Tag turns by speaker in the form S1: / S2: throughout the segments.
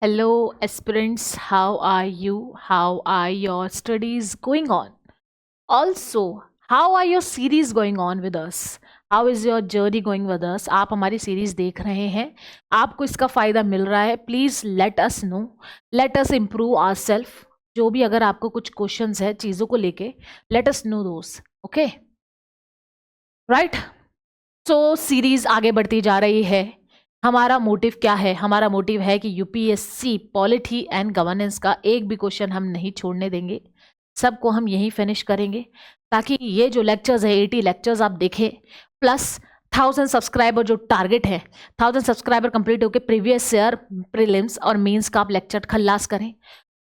S1: Hello, aspirants. How are you? How are your studies going on? Also, how are your series going on with us? How is your journey going with us? आप हमारी series देख रहे हैं, आपको इसका फ़ायदा मिल रहा है, please let us know, let us improve our self. जो भी अगर आपको कुछ क्वेश्चंस है चीज़ों को लेके, लेट अस नो दोस. Okay, right. सो सीरीज आगे बढ़ती जा रही है. हमारा मोटिव क्या है? हमारा मोटिव है कि यूपीएससी पॉलिटी एंड गवर्नेंस का एक भी क्वेश्चन हम नहीं छोड़ने देंगे. सबको हम यही फिनिश करेंगे ताकि ये जो लेक्चर्स है 80 लेक्चर्स आप देखें, प्लस 1000 सब्सक्राइबर जो टारगेट है, 1000 सब्सक्राइबर कंप्लीट होकर प्रीवियस ईयर प्रीलिम्स और मेंस का आप लेक्चर खल्लास करें.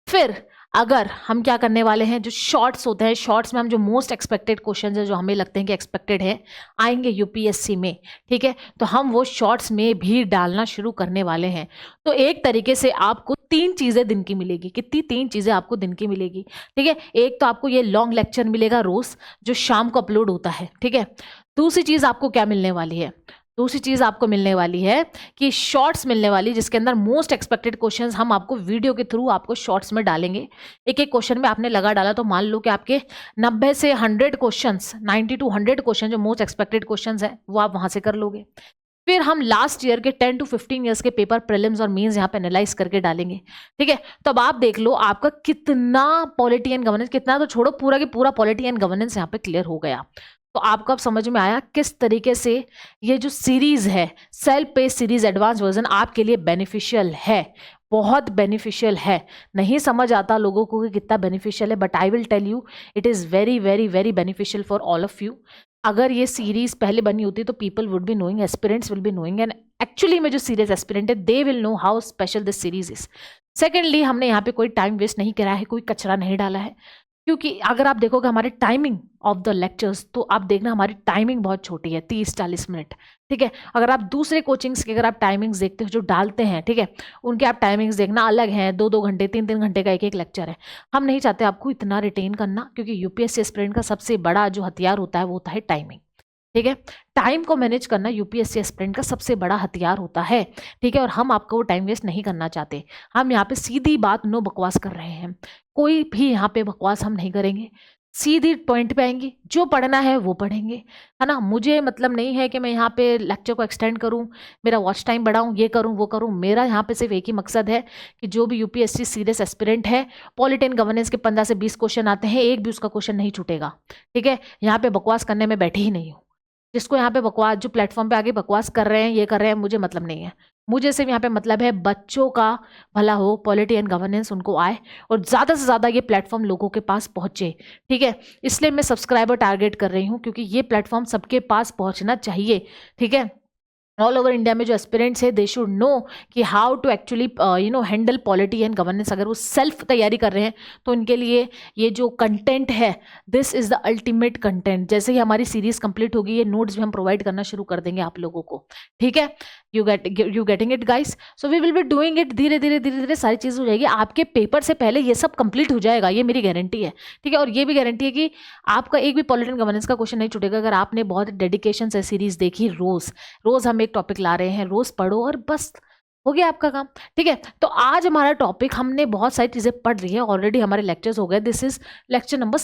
S1: फिर अगर हम क्या करने वाले हैं, जो शॉर्ट्स होते हैं, शॉर्ट्स में हम जो मोस्ट एक्सपेक्टेड क्वेश्चन है जो हमें लगते हैं कि एक्सपेक्टेड है आएंगे यूपीएससी में, ठीक है, तो हम वो शॉर्ट्स में भी डालना शुरू करने वाले हैं. तो एक तरीके से आपको 3 चीज़ें दिन की मिलेगी. कितनी? 3 चीज़ें आपको दिन की मिलेगी. ठीक है, एक तो आपको ये लॉन्ग लेक्चर मिलेगा रोज़ जो शाम को अपलोड होता है. ठीक है, दूसरी चीज़ आपको क्या मिलने वाली है? दूसरी चीज़ आपको मिलने वाली है कि शॉर्ट्स मिलने वाली, जिसके अंदर मोस्ट एक्सपेक्टेड क्वेश्चंस हम आपको वीडियो के थ्रू आपको शॉर्ट्स में डालेंगे. एक एक क्वेश्चन में आपने लगा डाला तो मान लो कि आपके 90 से 100 क्वेश्चंस, 90 to 100 क्वेश्चन जो मोस्ट एक्सपेक्टेड क्वेश्चंस हैं वो आप वहां से कर लोगे. फिर हम लास्ट ईयर के 10 to 15 ईयर्स के पेपर प्रीलिम्स और मेंस यहाँ पे एनालाइज करके डालेंगे. ठीक है, तो अब आप देख लो आपका कितना पॉलिटी एंड गवर्नेंस, कितना तो छोड़ो, पूरा की पूरा पॉलिटी एंड गवर्नेंस यहाँ पे क्लियर हो गया. तो आपको अब समझ में आया किस तरीके से ये जो सीरीज है, self pace series advance version, आपके लिए बेनिफिशियल है, बहुत बेनिफिशियल है. नहीं समझ आता लोगों को कि कितना बेनिफिशियल है, but I will tell you it is very very very beneficial for all of you. अगर ये सीरीज पहले बनी होती तो people would be knowing, aspirants will be knowing, and actually में जो सीरियस एस्पिरेंट है they will know how special this series is. Secondly, हमने यहाँ पे कोई टाइम वेस्ट नहीं करा है, कोई कचरा नहीं डाला है, क्योंकि अगर आप देखोगे हमारे टाइमिंग ऑफ द लेक्चर्स तो आप देखना हमारी टाइमिंग बहुत छोटी है, 30-40 मिनट. ठीक है, अगर आप दूसरे कोचिंग्स की अगर आप टाइमिंग्स देखते हो जो डालते हैं, ठीक है, उनके आप टाइमिंग्स देखना अलग हैं, 2-2 घंटे 3-3 घंटे का एक एक लेक्चर है. हम नहीं चाहते आपको इतना रिटेन करना, क्योंकि यूपीएससी एस्पिरेंट का सबसे बड़ा जो हथियार होता है वो होता है टाइमिंग. ठीक है, टाइम को मैनेज करना यूपीएससी एस्पिरेंट का सबसे बड़ा हथियार होता है. ठीक है, और हम आपको वो टाइम वेस्ट नहीं करना चाहते. हम यहाँ पे सीधी बात, नो बकवास कर रहे हैं. कोई भी यहाँ पे बकवास हम नहीं करेंगे, सीधी पॉइंट पे आएंगे, जो पढ़ना है वो पढ़ेंगे, है ना. मुझे मतलब नहीं है कि मैं यहाँ पे लेक्चर को एक्सटेंड करूँ, मेरा वॉच टाइम बढ़ाऊँ, ये करूँ वो करूँ. मेरा यहाँ पे सिर्फ एक ही मकसद है कि जो भी यूपीएससी सीरियस एस्पिरेंट है, पॉलिटी एंड गवर्नेंस के 15 से 20 क्वेश्चन आते हैं, एक भी उसका क्वेश्चन नहीं छूटेगा. ठीक है, यहाँ पे बकवास करने में बैठी ही नहीं हूँ. जिसको यहाँ पे बकवास, जो प्लेटफॉर्म पे आगे बकवास कर रहे हैं, ये कर रहे हैं, मुझे मतलब नहीं है. मुझे सिर्फ यहाँ पे मतलब है बच्चों का भला हो, पॉलिटी एंड गवर्नेंस उनको आए और ज़्यादा से ज़्यादा ये प्लेटफॉर्म लोगों के पास पहुँचे. ठीक है, इसलिए मैं सब्सक्राइबर टारगेट कर रही हूँ, क्योंकि ये प्लेटफॉर्म सबके पास पहुँचना चाहिए. ठीक है, ऑल ओवर इंडिया में जो एस्पिरेंट्स है दे शुड नो कि how to actually handle polity and governance. अगर वो सेल्फ तैयारी कर रहे हैं तो उनके लिए ये जो कंटेंट है, this is the ultimate content. जैसे ही हमारी सीरीज कंप्लीट होगी, ये नोट्स भी हम प्रोवाइड करना शुरू कर देंगे आप लोगों को. ठीक है, you getting it guys. So we will be doing it. धीरे धीरे धीरे धीरे सारी चीज़ हो जाएगी. आपके पेपर से पहले ये सब कंप्लीट हो जाएगा, ये मेरी गारंटी है. ठीक है, और ये भी गारंटी है कि आपका एक भी पॉलिटी एंड गवर्नेंस का क्वेश्चन नहीं छूटेगा अगर आपने बहुत डेडिकेशन से सीरीज देखी. रोज़ रोज़ हम एक टॉपिक ला रहे हैं, रोज़ पढ़ो और बस हो गया आपका काम. ठीक है, तो आज हमारा टॉपिक, हमने बहुत सारी चीज़ें पढ़ रही है ऑलरेडी, हमारे लेक्चर्स हो गए. This is lecture number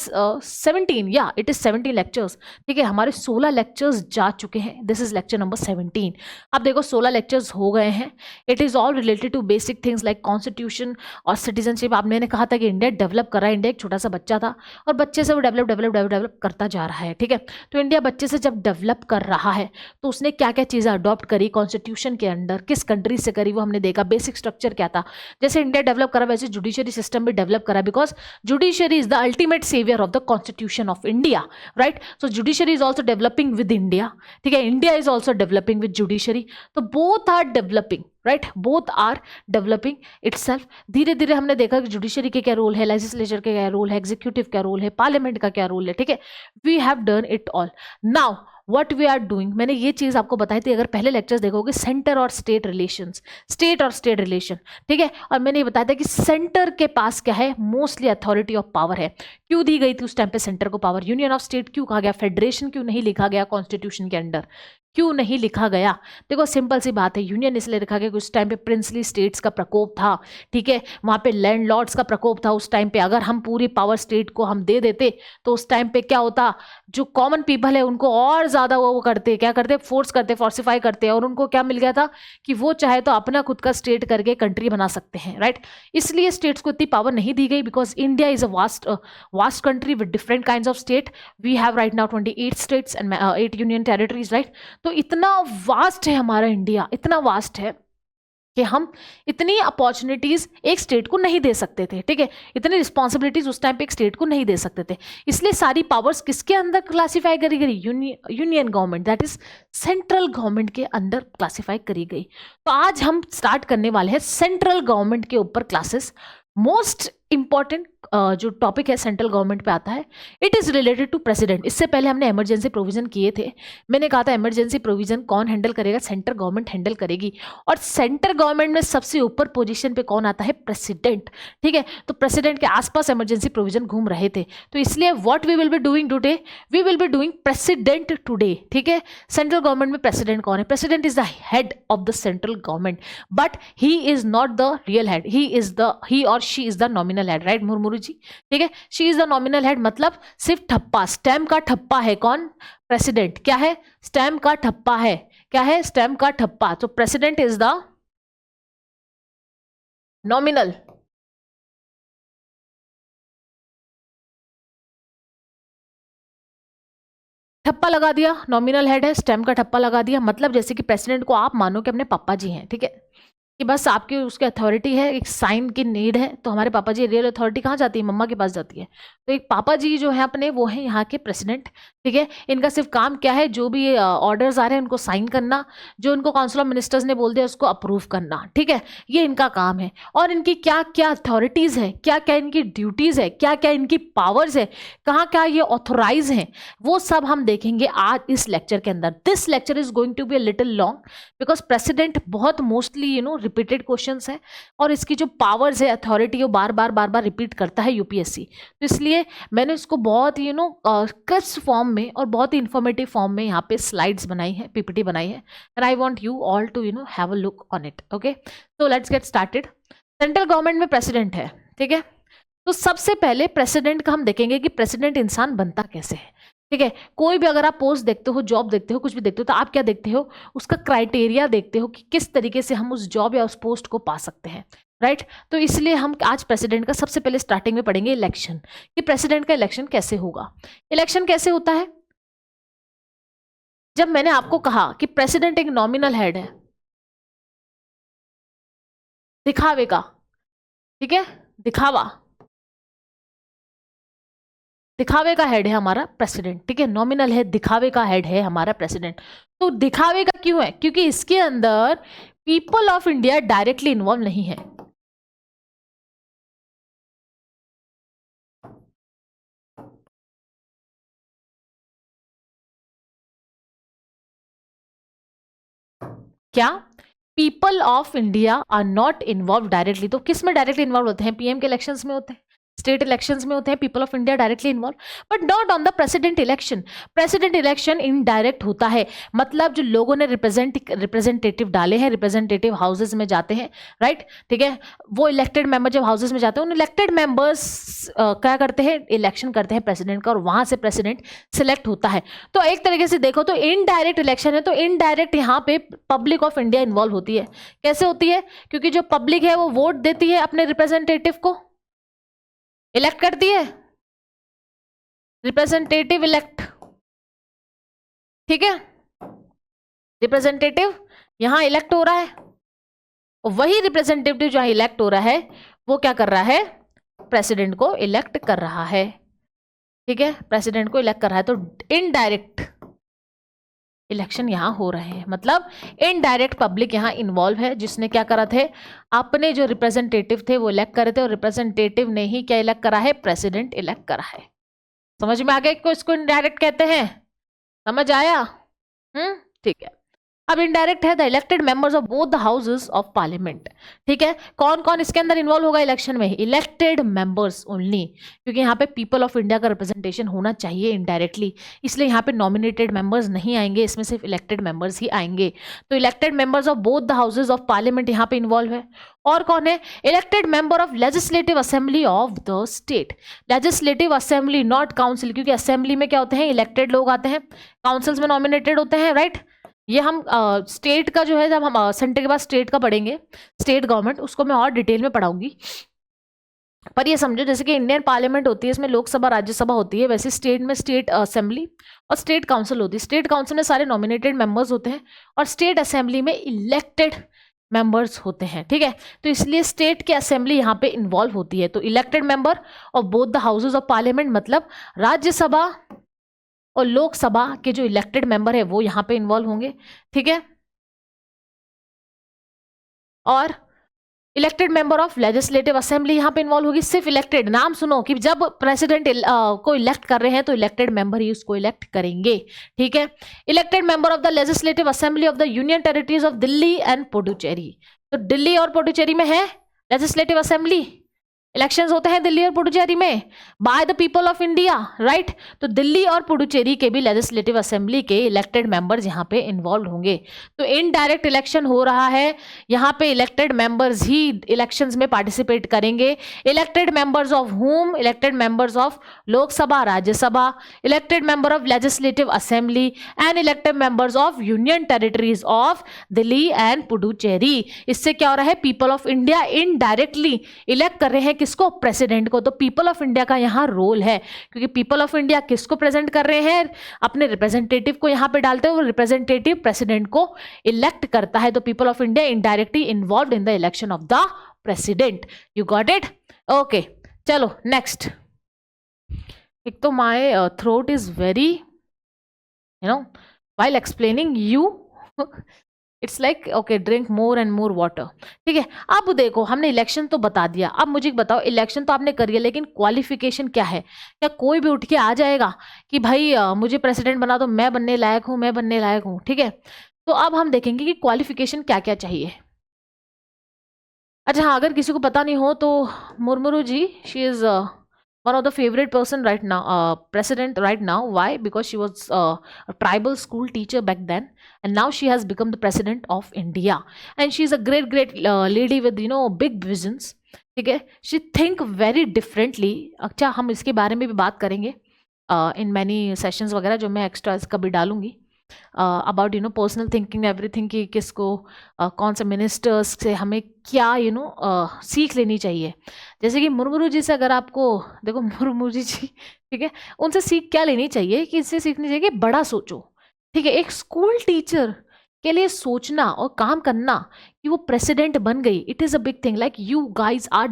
S1: 17. या इट इज़ 17 लेक्चर्स. ठीक है, हमारे 16 लेक्चर्स जा चुके हैं. This is lecture number 17. अब देखो 16 लेक्चर्स हो गए हैं. It is all related to basic things like constitution और सिटीजनशिप. आप मैंने कहा था कि इंडिया डेवलप कर रहा है. इंडिया एक छोटा सा बच्चा था और बच्चे से वो डेवलप डेवलप डेवलप डेवलप करता जा रहा है. ठीक है, तो इंडिया बच्चे से जब डेवलप कर रहा है तो उसने क्या क्या चीज़ें अडॉप्ट करी कॉन्स्टिट्यूशन के अंडर, किस कंट्री से करी वो हमने देखा. बेसिक स्ट्रक्चर क्या था, जैसे इंडिया डेवलप करा वैसे जुडिशरी सिस्टम भी डेवलप करा, because judiciary is the ultimate saviour of the constitution of India. Right, so judiciary is also developing with India. ठीक है, India is also developing with judiciary. तो both are developing. Right, both are developing itself. धीरे धीरे हमने देखा कि judiciary के क्या रोल है, लेजिस्लेचर के क्या रोल है, एग्जीक्यूटिव क्या रोल है, पार्लियामेंट का क्या रोल है. ठीक है, we have done it all. Now what we are doing, मैंने ये चीज़ आपको बताई थी. अगर पहले लेक्चर्स देखोगे, सेंटर और स्टेट रिलेशंस, स्टेट और स्टेट रिलेशन. ठीक है, और मैंने ये बताया था कि सेंटर के पास क्या है, मोस्टली अथॉरिटी ऑफ पावर है. क्यों दी गई थी उस टाइम पे सेंटर को पावर? यूनियन ऑफ स्टेट क्यों कहा गया, फेडरेशन क्यों नहीं लिखा गया कॉन्स्टिट्यूशन के अंडर? क्यों नहीं लिखा गया? देखो सिंपल सी बात है, यूनियन इसलिए लिखा गया कि उस टाइम पे प्रिंसली स्टेट्स का प्रकोप था, ठीक है, वहाँ पे लैंडलॉर्ड्स का प्रकोप था उस टाइम पे। अगर हम पूरी पावर स्टेट को हम दे देते तो उस टाइम पे क्या होता, जो कॉमन पीपल है उनको और ज़्यादा वो करते, क्या करते, फोर्स करते, फोर्सिफाई करते, और उनको क्या मिल गया था कि वो चाहे तो अपना खुद का स्टेट करके कंट्री बना सकते हैं, राइट। इसलिए स्टेट्स को इतनी पावर नहीं दी गई, because India is a vast country with different kind of state. We have right now 28 states and 8 union territories, right. तो इतना वास्ट है हमारा इंडिया, इतना वास्ट है कि हम इतनी अपॉर्चुनिटीज एक स्टेट को नहीं दे सकते थे, ठीक है, इतनी रिस्पॉन्सिबिलिटीज उस टाइम पे एक स्टेट को नहीं दे सकते थे। इसलिए सारी पावर्स किसके अंदर क्लासिफाई करी गई? Union government, that is central government के अंदर क्लासिफाई करी गई। तो आज हम स्टार्ट करने वाले हैं सेंट्रल गवर्नमेंट के ऊपर क्लासेस। मोस्ट इंपॉर्टेंट जो टॉपिक है सेंट्रल गवर्नमेंट पे आता है, it is related to president. इससे पहले हमने इमरजेंसी प्रोविजन किए थे। मैंने कहा था इमरजेंसी प्रोविजन कौन हैंडल करेगा? सेंट्रल गवर्नमेंट हैंडल करेगी। और सेंट्रल गवर्नमेंट में सबसे ऊपर पोजीशन पे कौन आता है? प्रेसिडेंट, ठीक है। तो प्रेसिडेंट के आसपास इमरजेंसी प्रोविजन घूम रहे थे, तो इसलिए what we will be doing today, we will be doing president today, ठीक है। सेंट्रल गवर्नमेंट में प्रेसिडेंट कौन है? President is the head of the central government, but he is not the real head, he और she is the nominal head, right Murmu ji, ठीक है। She is the nominal head, मतलब सिर्फ ठप्पा, स्टैम्प का ठप्पा है कौन? प्रेसिडेंट। क्या है? स्टैम्प का ठप्पा है। क्या है? स्टैम्प का ठप्पा। तो प्रेसिडेंट इज द नॉमिनल, ठप्पा लगा दिया, नॉमिनल हेड है, स्टैम्प का ठप्पा लगा दिया। मतलब जैसे कि प्रेसिडेंट को आप मानो कि अपने पापा जी हैं, ठीक है, कि बस आपकी उसकी अथॉरिटी है, एक साइन की नीड है, तो हमारे पापा जी रियल अथॉरिटी कहाँ जाती है? मम्मा के पास जाती है। तो एक पापा जी जो है अपने, वो है यहाँ के प्रेसिडेंट, ठीक है। इनका सिर्फ काम क्या है? जो भी ऑर्डर्स आ रहे हैं उनको साइन करना, जो उनको काउंसिल ऑफ मिनिस्टर्स ने बोल दिया उसको अप्रूव करना, ठीक है, ये इनका काम है। और इनकी क्या क्या अथॉरिटीज़ है, क्या क्या इनकी ड्यूटीज़ है, क्या क्या इनकी पावर्स है, कहाँ क्या ये ऑथोराइज हैं, वो सब हम देखेंगे आज इस लेक्चर के अंदर। This lecture is going to be a little long, because president बहुत मोस्टली रिपीटेड क्वेश्चंस है, और इसकी जो पावर्स है, अथॉरिटी, वो बार बार रिपीट करता है यूपीएससी। तो इसलिए मैंने इसको बहुत क्रिस्प फॉर्म में और बहुत ही इंफॉर्मेटिव फॉर्म में यहाँ पे स्लाइड्स बनाई है, पीपीटी बनाई है, and I want you all to have a look on it. Okay, so let's get started. Central government में प्रेसिडेंट है, ठीक है। तो सबसे पहले प्रेसिडेंट का हम देखेंगे कि प्रेसिडेंट इंसान बनता कैसे है, ठीक है। कोई भी अगर आप पोस्ट देखते हो, जॉब देखते हो, कुछ भी देखते हो, तो आप क्या देखते हो? उसका क्राइटेरिया देखते हो कि किस तरीके से हम उस जॉब या उस पोस्ट को पा सकते हैं, राइट। तो इसलिए हम आज प्रेसिडेंट का सबसे पहले स्टार्टिंग में पढ़ेंगे इलेक्शन, कि प्रेसिडेंट का इलेक्शन कैसे होगा। इलेक्शन कैसे होता है? जब मैंने आपको कहा कि प्रेसिडेंट एक नॉमिनल हेड है दिखावे का, ठीक है, दिखावा, दिखावे का हेड है हमारा प्रेसिडेंट, ठीक है, नॉमिनल है, दिखावे का हेड है हमारा प्रेसिडेंट। तो दिखावे का क्यों है? क्योंकि इसके अंदर people of India directly involve नहीं है। क्या? People of India are not involve directly. तो किस में डायरेक्टली इन्वॉल्व होते हैं? पीएम के इलेक्शंस में होते हैं, स्टेट इलेक्शंस में होते हैं people of India directly involve, but not on the president election. President election indirect होता है, मतलब जो लोगों ने रिप्रेजेंटेटिव डाले हैं, रिप्रेजेंटेटिव हाउसेज में जाते हैं, राइट, ठीक है, वो इलेक्टेड मेंबर जब हाउसेज में जाते हैं, उन इलेक्टेड मेंबर्स क्या करते हैं? इलेक्शन करते हैं प्रेसिडेंट का, और वहां से प्रेसिडेंट सिलेक्ट होता है। तो एक तरीके से देखो तो इनडायरेक्ट इलेक्शन है, तो इनडायरेक्ट यहाँ पे पब्लिक ऑफ इंडिया इन्वॉल्व होती है। कैसे होती है? क्योंकि जो पब्लिक है वो वोट देती है अपने रिप्रेजेंटेटिव को, इलेक्ट करती है, रिप्रेजेंटेटिव इलेक्ट, ठीक है, रिप्रेजेंटेटिव यहां इलेक्ट हो रहा है, और वही रिप्रेजेंटेटिव जहां इलेक्ट हो रहा है वो क्या कर रहा है? प्रेसिडेंट को इलेक्ट कर रहा है, ठीक है, प्रेसिडेंट को इलेक्ट कर रहा है। तो इनडायरेक्ट इलेक्शन यहां हो रहे हैं, मतलब इनडायरेक्ट पब्लिक यहां इन्वॉल्व है, जिसने क्या करा थे? अपने जो रिप्रेजेंटेटिव थे वो इलेक्ट करे थे, और रिप्रेजेंटेटिव ने ही क्या इलेक्ट करा है? प्रेसिडेंट इलेक्ट करा है। समझ में आ गया इसको इनडायरेक्ट कहते हैं? समझ आया? ठीक है। अब इनडायरेक्ट है the elected members of both the houses of parliament. ठीक है, कौन कौन इसके अंदर इन्वॉल्व होगा इलेक्शन में? इलेक्टेड मेंबर्स ओनली, क्योंकि यहाँ पे पीपल ऑफ इंडिया का रिप्रेजेंटेशन होना चाहिए इनडायरेक्टली, इसलिए यहाँ पे नॉमिनेटेड मेंबर्स नहीं आएंगे, इसमें सिर्फ इलेक्टेड मेंबर्स ही आएंगे। तो elected members of both the houses of parliament यहाँ पे इन्वॉल्व है। और कौन है? Elected member of legislative assembly of the state. Legislative assembly, not council, क्योंकि असेंबली में क्या होते हैं? इलेक्टेड लोग आते हैं, काउंसिल्स में नॉमिनेटेड होते हैं, राइट। ये हम स्टेट का जो है, जब हम सेंटर के पास स्टेट का पढ़ेंगे, स्टेट गवर्नमेंट, उसको मैं और डिटेल में पढ़ाऊंगी। पर ये समझो जैसे कि इंडियन पार्लियामेंट होती है, इसमें लोकसभा राज्यसभा होती है, वैसे स्टेट में स्टेट असेंबली और स्टेट काउंसिल होती है। स्टेट काउंसिल में सारे नॉमिनेटेड मेंबर्स होते हैं और स्टेट असेंबली में इलेक्टेड मेंबर्स होते हैं। ठीक है, तो इसलिए स्टेट की असेंबली यहाँ पे इन्वॉल्व होती है। तो elected member of both the houses of parliament, मतलब राज्यसभा और लोकसभा के जो इलेक्टेड मेंबर है वो यहाँ पे इन्वॉल्व होंगे। ठीक है, और elected member of legislative assembly यहाँ पे इन्वॉल्व होगी। सिर्फ इलेक्टेड, नाम सुनो कि जब प्रेसिडेंट को इलेक्ट कर रहे हैं तो इलेक्टेड मेंबर ही उसको इलेक्ट करेंगे। ठीक है, elected member of the legislative assembly of the union territories of Delhi and Puducherry. तो दिल्ली और पुडुचेरी में है लेजिस्लेटिव असेंबली, इलेक्शंस होते हैं दिल्ली और पुडुचेरी में by the people of India, right. तो दिल्ली और पुडुचेरी के भी लेजिस्लेटिव असेंबली के इलेक्टेड मेंबर्स यहाँ पे इन्वॉल्व होंगे। तो इनडायरेक्ट इलेक्शन हो रहा है, यहाँ पे इलेक्टेड मेंबर्स ही इलेक्शंस में पार्टिसिपेट करेंगे। Elected members of home? Elected members of Lok Sabha, Rajya Sabha, elected member of legislative assembly and elected members of union territories of Delhi and Puducherry. इससे क्या हो रहा है? People of India indirectly elect कर रहे हैं किसको? प्रेसिडेंट को। तो पीपल ऑफ इंडिया का यहां रोल है, क्योंकि पीपल ऑफ इंडिया किसको प्रेजेंट कर रहे हैं? अपने रिप्रेजेंटेटिव को यहां पे डालते हैं, वो रिप्रेजेंटेटिव प्रेसिडेंट को इलेक्ट करता है। तो people of India indirectly involve in the election of the president. You got it? Okay, चलो नेक्स्ट। एक तो my throat is very while explaining you it's like okay, drink more and more water. ठीक है, अब देखो हमने election तो बता दिया, अब मुझे बताओ इलेक्शन तो आपने करी है, लेकिन क्वालिफिकेशन क्या है? क्या कोई भी उठ के आ जाएगा कि भाई मुझे प्रेसिडेंट बना दो, मैं बनने लायक हूँ, मैं बनने लायक हूँ? ठीक है, तो अब हम देखेंगे कि क्वालिफिकेशन क्या क्या चाहिए। अच्छा हाँ, अगर किसी को पता नहीं हो तो Murmu ji, she is one of the favorite person right now, president right now. Why? Because she was a tribal school teacher back then, and now she has become the president of India, and she is a great lady with big visions. ठीक है, she think very differently. अच्छा, हम इसके बारे में भी बात करेंगे in many sessions वगैरह, जो मैं एक्स्ट्रा कभी डालूंगी अबाउट पर्सनल थिंकिंग एवरीथिंग, कि किसको कौन से मिनिस्टर्स से हमें क्या सीख लेनी चाहिए। जैसे कि मुर्मू जी से अगर आपको देखो, मुर्मू जी ठीक है, उनसे सीख क्या लेनी चाहिए? कि इससे सीखनी चाहिए कि बड़ा सोचो। ठीक है, एक स्कूल टीचर के लिए सोचना और काम करना कि वो प्रेसिडेंट बन गई, it is a big thing. Like you guys are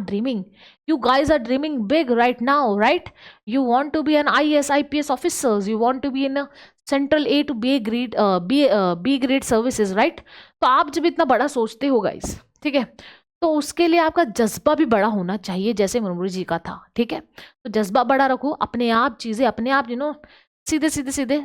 S1: dreaming big right now, right. You want to be an IAS IPS officers, you want to be in central A to B grade services, right. तो आप जब इतना बड़ा सोचते हो guys, ठीक है, तो उसके लिए आपका जज्बा भी बड़ा होना चाहिए, जैसे मुर्मू जी का था। ठीक है, तो जज्बा बड़ा रखो, अपने आप चीज़ें अपने आप सीधे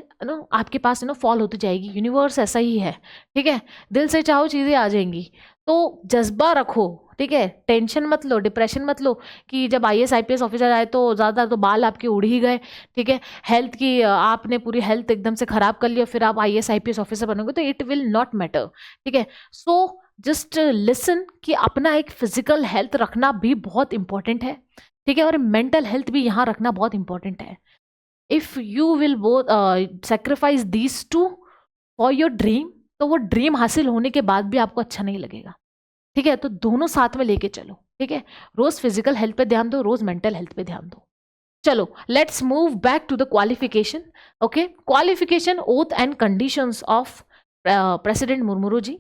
S1: आपके पास फॉल होती जाएगी। यूनिवर्स ऐसा ही है। ठीक है, दिल से चाहो चीज़ें आ जाएंगी। तो जज्बा रखो, ठीक है, टेंशन मत लो, डिप्रेशन मत लो कि जब IAS IPS ऑफिसर आए तो ज़्यादा तो बाल आपके उड़ ही गए। ठीक है, हेल्थ की आपने पूरी हेल्थ एकदम से ख़राब कर लिया, फिर आप IAS IPS ऑफिसर बनोगे, तो इट विल नॉट मैटर। ठीक है, सो जस्ट लिसन कि अपना एक फिजिकल हेल्थ रखना भी बहुत इंपॉर्टेंट है। ठीक है, और मेंटल हेल्थ भी यहाँ रखना बहुत इंपॉर्टेंट है। If you will both sacrifice these two for your dream, तो वो ड्रीम हासिल होने के बाद भी आपको अच्छा नहीं लगेगा। ठीक है, तो दोनों साथ में लेके चलो। ठीक है, रोज फिजिकल हेल्थ पे ध्यान दो, रोज मेंटल हेल्थ पे ध्यान दो। चलो let's move back to the qualification. Okay, qualification, oath and conditions of president Murmu ji.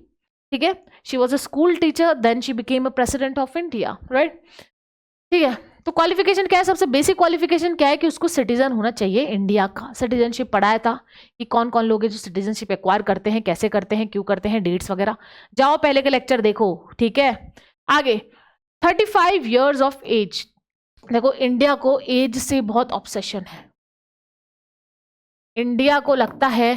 S1: ठीक है, she was a school teacher, then she became a president of India, right. ठीक है, तो क्वालिफिकेशन क्या है? सबसे बेसिक क्वालिफिकेशन क्या है? कि उसको सिटीजन होना चाहिए इंडिया का। सिटीजनशिप पढ़ाया था कि कौन कौन लोग हैं जो सिटीजनशिप एक्वायर करते हैं, कैसे करते हैं, क्यों करते हैं, डेट्स वगैरह। जाओ पहले के लेक्चर देखो। ठीक है, आगे 35 ईयर्स ऑफ एज। देखो, इंडिया को एज से बहुत ऑब्सेशन है। इंडिया को लगता है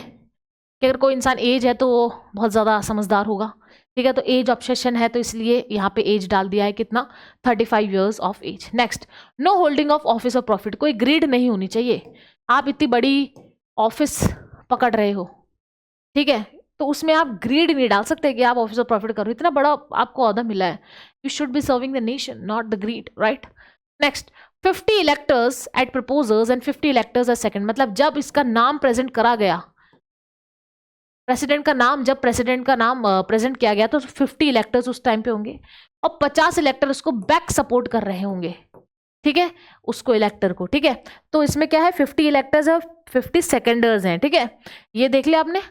S1: कि अगर कोई इंसान एज है तो वो बहुत ज़्यादा समझदार होगा, ठीक है। तो एज ऑब्सेशन है तो इसलिए यहाँ पे एज डाल दिया है, कितना, 35 years of age. Next, no holding of office of profit, कोई ग्रीड नहीं होनी चाहिए। आप इतनी बड़ी ऑफिस पकड़ रहे हो, ठीक है, तो उसमें आप ग्रीड नहीं डाल सकते कि आप ऑफिस ऑफ प्रॉफिट करो, इतना बड़ा आपको ओहदा मिला है, you should be serving the nation, not the greed, right. Next, 50 electors at proposers and 50 electors at second, मतलब जब इसका नाम प्रेजेंट करा गया, प्रेसिडेंट का नाम, जब प्रेसिडेंट का नाम प्रेजेंट किया गया तो 50 इलेक्टर्स उस टाइम पे होंगे और 50 इलेक्टर उसको बैक सपोर्ट कर रहे होंगे, ठीक है, उसको इलेक्टर को, ठीक है। तो इसमें क्या है, 50 इलेक्टर्स है, 50 सेकेंडर्स हैं, ठीक है, ये देख लिया आपने।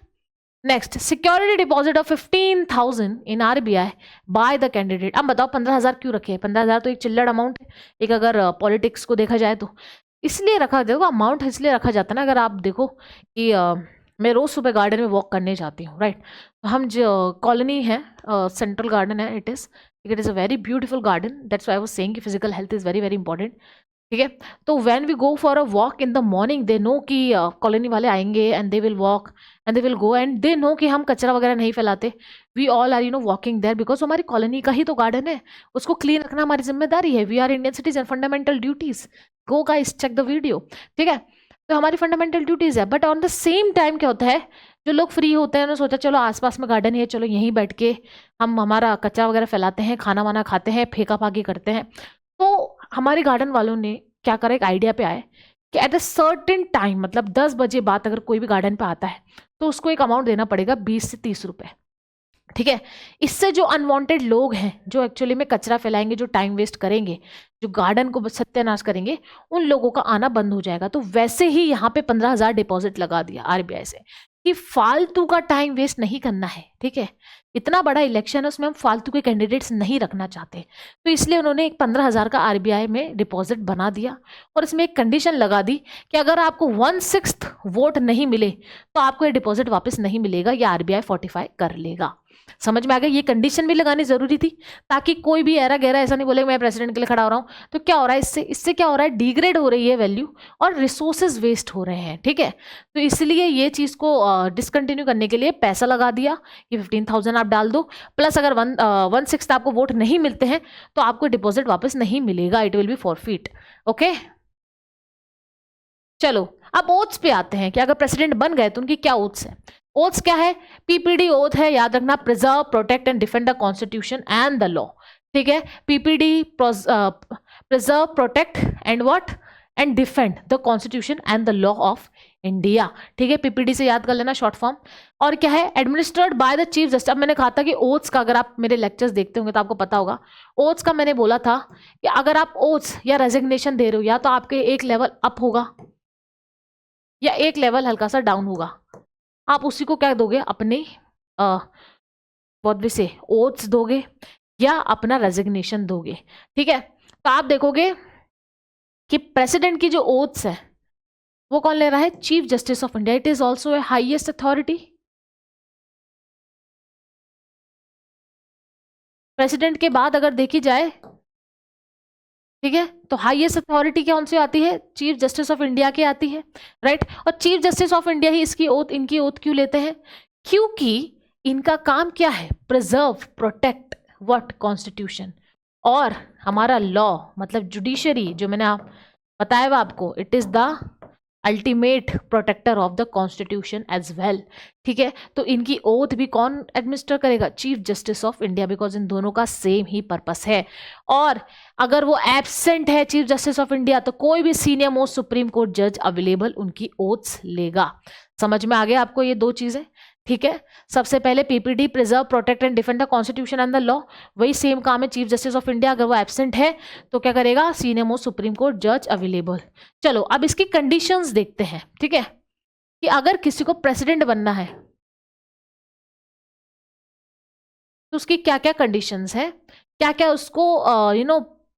S1: Next, security deposit of 15,000 in RBI by the candidate. अब बताओ 15,000 क्यों रखे हैं? 15,000 तो एक चिल्लड़ अमाउंट है, एक अगर पॉलिटिक्स को देखा जाए तो इसलिए रखा, देखो अमाउंट इसलिए रखा जाता है ना, अगर आप देखो कि मैं रोज सुबह गार्डन में वॉक करने जाती हूँ, राइट, तो हम जो कॉलोनी है, सेंट्रल गार्डन है, it is a very beautiful garden, that's why I was saying कि physical health is very very important, ठीक है। तो when we go for a walk in the morning, they know कि colony वाले आएंगे and they will walk and they will go and they know कि हम कचरा वगैरह नहीं फैलाते, we all are walking there because हमारी कॉलोनी का ही तो गार्डन है, उसको क्लीन रखना हमारी जिम्मेदारी है, we are Indian citizen, fundamental duties, go guys check the video, ठीक है। तो हमारी फंडामेंटल ड्यूटीज है, but on the same time क्या होता है, जो लोग फ्री होते हैं उन्होंने सोचा चलो आसपास में गार्डन है, चलो यहीं बैठ के हम हमारा कचरा वगैरह फैलाते हैं, खाना वाना खाते हैं, फेंका फाकी करते हैं। तो हमारे गार्डन वालों ने क्या करा, एक आइडिया पे आए कि एट अ सर्टेन टाइम, मतलब 10 बजे बाद अगर कोई भी गार्डन पे आता है तो उसको एक अमाउंट देना पड़ेगा 20 से 30 रुपए, ठीक है। इससे जो अनवांटेड लोग हैं, जो एक्चुअली में कचरा फैलाएंगे, जो टाइम वेस्ट करेंगे, जो गार्डन को सत्यानाश करेंगे, उन लोगों का आना बंद हो जाएगा। तो वैसे ही यहाँ पे 15,000 डिपॉजिट लगा दिया आरबीआई से कि फालतू का टाइम वेस्ट नहीं करना है, ठीक है। इतना बड़ा इलेक्शन है, उसमें हम फालतू के कैंडिडेट्स नहीं रखना चाहते, तो इसलिए उन्होंने एक 15,000 का आरबीआई में डिपॉजिट बना दिया और इसमें एक कंडीशन लगा दी कि अगर आपको 1/6 वोट नहीं मिले तो आपको ये डिपॉजिट वापस नहीं मिलेगा, या आरबीआई 45 कर लेगा। समझ में आ गया? ये कंडीशन भी लगानी जरूरी थी ताकि कोई भी ऐरा गहरा ऐसा नहीं बोले मैं प्रेसिडेंट के लिए खड़ा हो रहा हूँ। तो क्या हो रहा है, इससे क्या हो रहा है, डिग्रेड हो रही है वैल्यू और रिसोर्सेज वेस्ट हो रहे हैं, ठीक है। तो इसलिए ये चीज को डिसकंटिन्यू करने के लिए पैसा लगा दिया कि 15,000 आप डाल दो, प्लस अगर 1/6 आपको वोट नहीं मिलते हैं तो आपको डिपॉजिट वापस नहीं मिलेगा, it will be forfeit, okay. चलो अब ओथ्स पे आते हैं कि अगर प्रेसिडेंट बन गए तो उनकी क्या ओथ्स है। ओथ्स क्या है, पीपीडी ओथ है, याद रखना, preserve, protect and defend the constitution and the law, ठीक है। PPD preserve, protect and what, and defend the constitution and the law of India, ठीक है। पीपीडी से याद कर लेना शॉर्ट फॉर्म। और क्या है, administered by the chief justice. अब मैंने कहा था कि ओथ्स का, अगर आप मेरे लेक्चर्स देखते होंगे तो आपको पता होगा, ओथ्स का मैंने बोला था कि अगर आप ओथ्स या रेजिग्नेशन दे रहे हो, या तो आपके एक लेवल अप होगा या एक लेवल हल्का सा डाउन होगा, आप उसी को क्या दोगे, अपने बहुत से ओथ्स दोगे या अपना रेजिग्नेशन दोगे, ठीक है। तो आप देखोगे कि प्रेसिडेंट की जो ओथ्स है वो कौन ले रहा है, chief justice of India, it is also a highest authority. President के बाद अगर देखी जाए, ठीक है, तो हाईएस्ट अथॉरिटी कौन सी आती है, चीफ जस्टिस ऑफ इंडिया की आती है, राइट। और चीफ जस्टिस ऑफ इंडिया ही इसकी ओथ, इनकी ओथ क्यों लेते हैं, क्योंकि इनका काम क्या है, प्रिजर्व, प्रोटेक्ट व्हाट, कॉन्स्टिट्यूशन, और हमारा लॉ मतलब जुडिशरी, जो मैंने आप बताया हुआ आपको, it is the ultimate protector of the constitution as well, ठीक है। तो इनकी ओथ भी कौन एडमिनिस्टर करेगा, chief justice of India, because इन दोनों का सेम ही पर्पस है। और अगर वो एब्सेंट है चीफ जस्टिस ऑफ इंडिया तो कोई भी सीनियर मोस्ट सुप्रीम कोर्ट जज अवेलेबल उनकी ओथ्स लेगा। समझ में आ गया आपको ये दो चीजें, ठीक है। सबसे पहले PPD, preserve, protect and defend the constitution and the law, वही सेम काम है चीफ जस्टिस ऑफ इंडिया। अगर वो एब्सेंट है तो क्या करेगा, सीनियर मोस्ट सुप्रीम कोर्ट जज अवेलेबल। चलो अब इसकी कंडीशंस देखते हैं, ठीक है, कि अगर किसी को प्रेसिडेंट बनना है तो उसकी क्या क्या कंडीशंस है, क्या क्या उसको